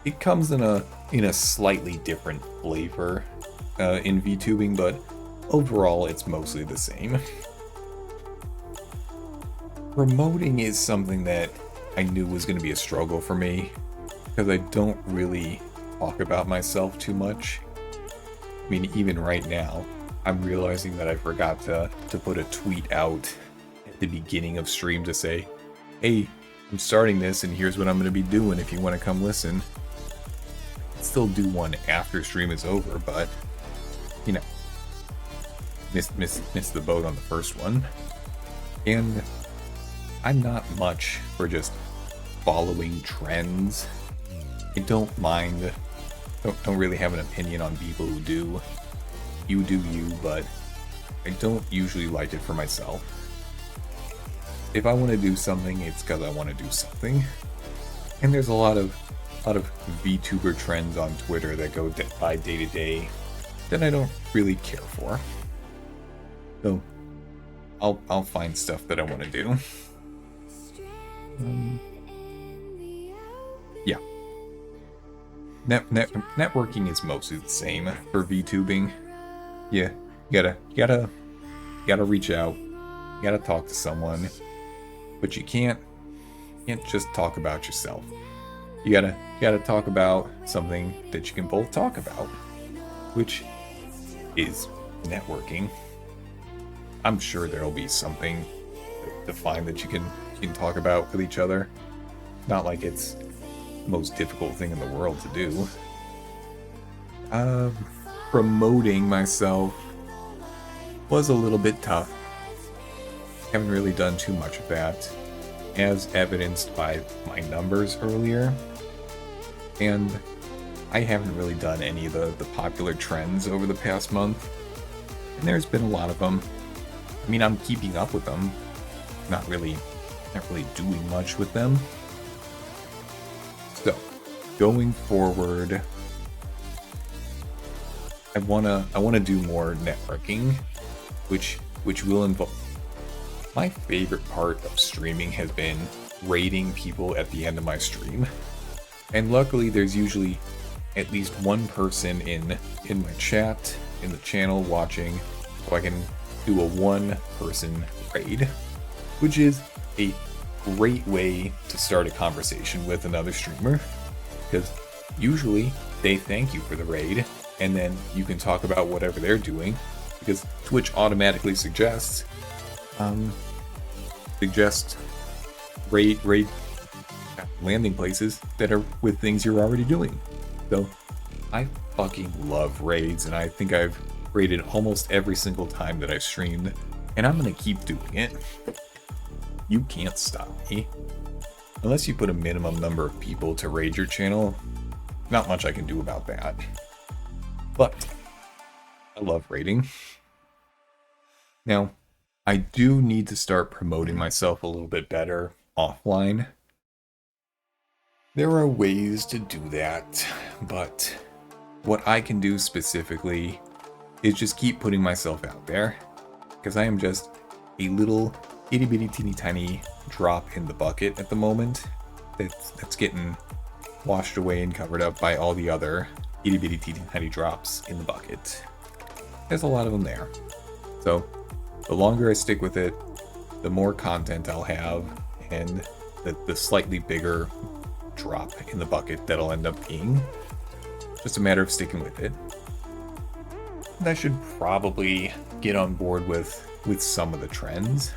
It comes in a slightly different flavor in VTubing, but overall it's mostly the same. Promoting is something that I knew was going to be a struggle for me, because I don't really talk about myself too much. I mean, even right now, I'm realizing that I forgot to put a tweet out at the beginning of stream to say, hey, I'm starting this and here's what I'm going to be doing if you want to come listen. I'd still do one after stream is over, but, you know, missed the boat on the first one. And I'm not much for just following trends. I don't mind, don't really have an opinion on people who do. You do you, but I don't usually like it for myself. If I want to do something, it's because I want to do something. And there's a lot of VTuber trends on Twitter that go by day to day that I don't really care for. So I'll find stuff that I want to do. Yeah. Networking is mostly the same for VTubing. Yeah, you gotta reach out. You gotta talk to someone, but you can't just talk about yourself. You gotta talk about something that you can both talk about, which is networking. I'm sure there'll be something defined that you can talk about with each other. Not like it's the most difficult thing in the world to do. Promoting myself was a little bit tough. Haven't really done too much of that, as evidenced by my numbers earlier. And I haven't really done any of the popular trends over the past month. And there's been a lot of them. I mean, I'm keeping up with them. Not really doing much with them. So, going forward, I wanna do more networking, which will involve. My favorite part of streaming has been raiding people at the end of my stream, and luckily there's usually at least one person in my chat in the channel watching, so I can do a one-person raid, which is a great way to start a conversation with another streamer, because usually they thank you for the raid, and then you can talk about whatever they're doing, because Twitch automatically suggests raid landing places that are with things you're already doing. So I fucking love raids, and I think I've raided almost every single time that I've streamed, and I'm gonna keep doing it. You can't stop me. Unless you put a minimum number of people to raid your channel, not much I can do about that. But I love raiding. Now, I do need to start promoting myself a little bit better offline. There are ways to do that, but what I can do specifically is just keep putting myself out there, because I am just a little itty bitty teeny tiny drop in the bucket at the moment that's getting washed away and covered up by all the other itty bitty teeny tiny drops in the bucket. There's a lot of them there. So the longer I stick with it, the more content I'll have, and the slightly bigger drop in the bucket that'll end up being. Just a matter of sticking with it. And I should probably get on board with some of the trends.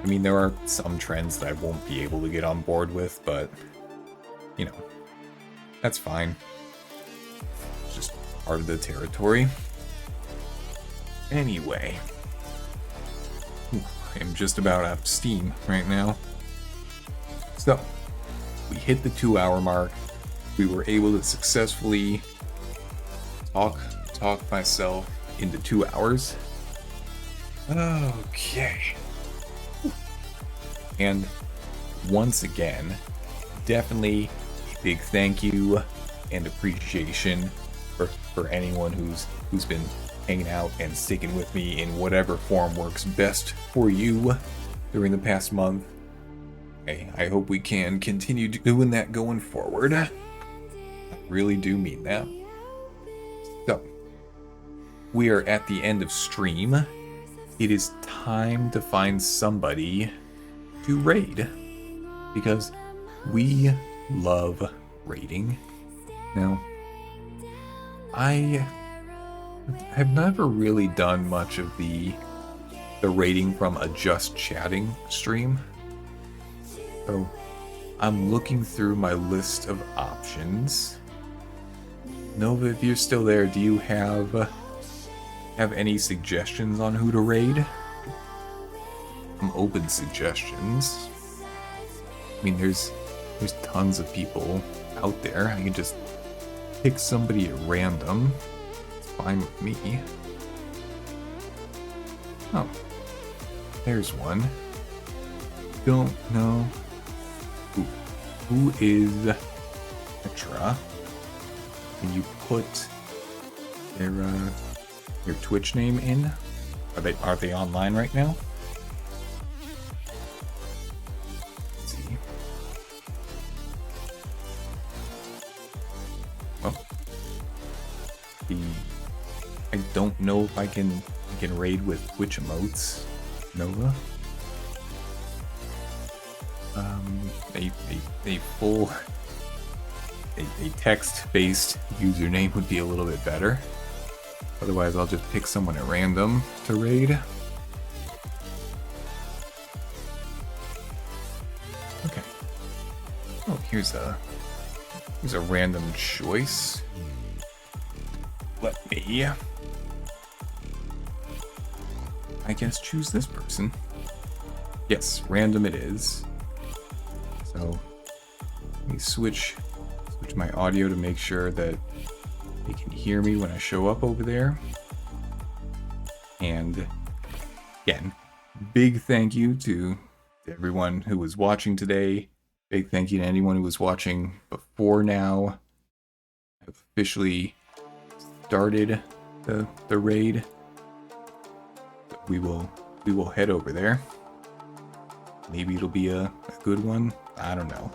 I mean, there are some trends that I won't be able to get on board with, but, you know, that's fine. It's just part of the territory. Anyway. I am just about out of steam right now. So, we hit the 2-hour mark. We were able to successfully talk myself into 2 hours. Okay. And once again, definitely a big thank you and appreciation for anyone who's been hanging out and sticking with me in whatever form works best for you during the past month. I hope we can continue doing that going forward. I really do mean that. So, we are at the end of stream. It is time to find somebody to raid, because we love raiding. Now, I I've never really done much of the rating from a just chatting stream. So I'm looking through my list of options. Nova, if you're still there, do you have any suggestions on who to raid? Some open suggestions. I mean, there's tons of people out there. I can just pick somebody at random. It's fine with me. Oh, there's one. Don't know who is Petra. Can you put their Twitch name in? Are they online right now? Let's see. Well, I don't know if I can raid with Twitch emotes. Nova. A text-based username would be a little bit better. Otherwise, I'll just pick someone at random to raid. Okay. Oh, here's a random choice. Let me, I guess, choose this person. Yes, random it is. So let me switch my audio to make sure that they can hear me when I show up over there. And again, big thank you to everyone who was watching today. Big thank you to anyone who was watching before now. I've officially started the raid. We will head over there. Maybe it'll be a good one. I don't know.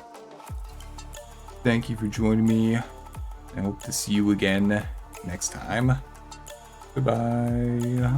Thank you for joining me. I hope to see you again next time. Goodbye.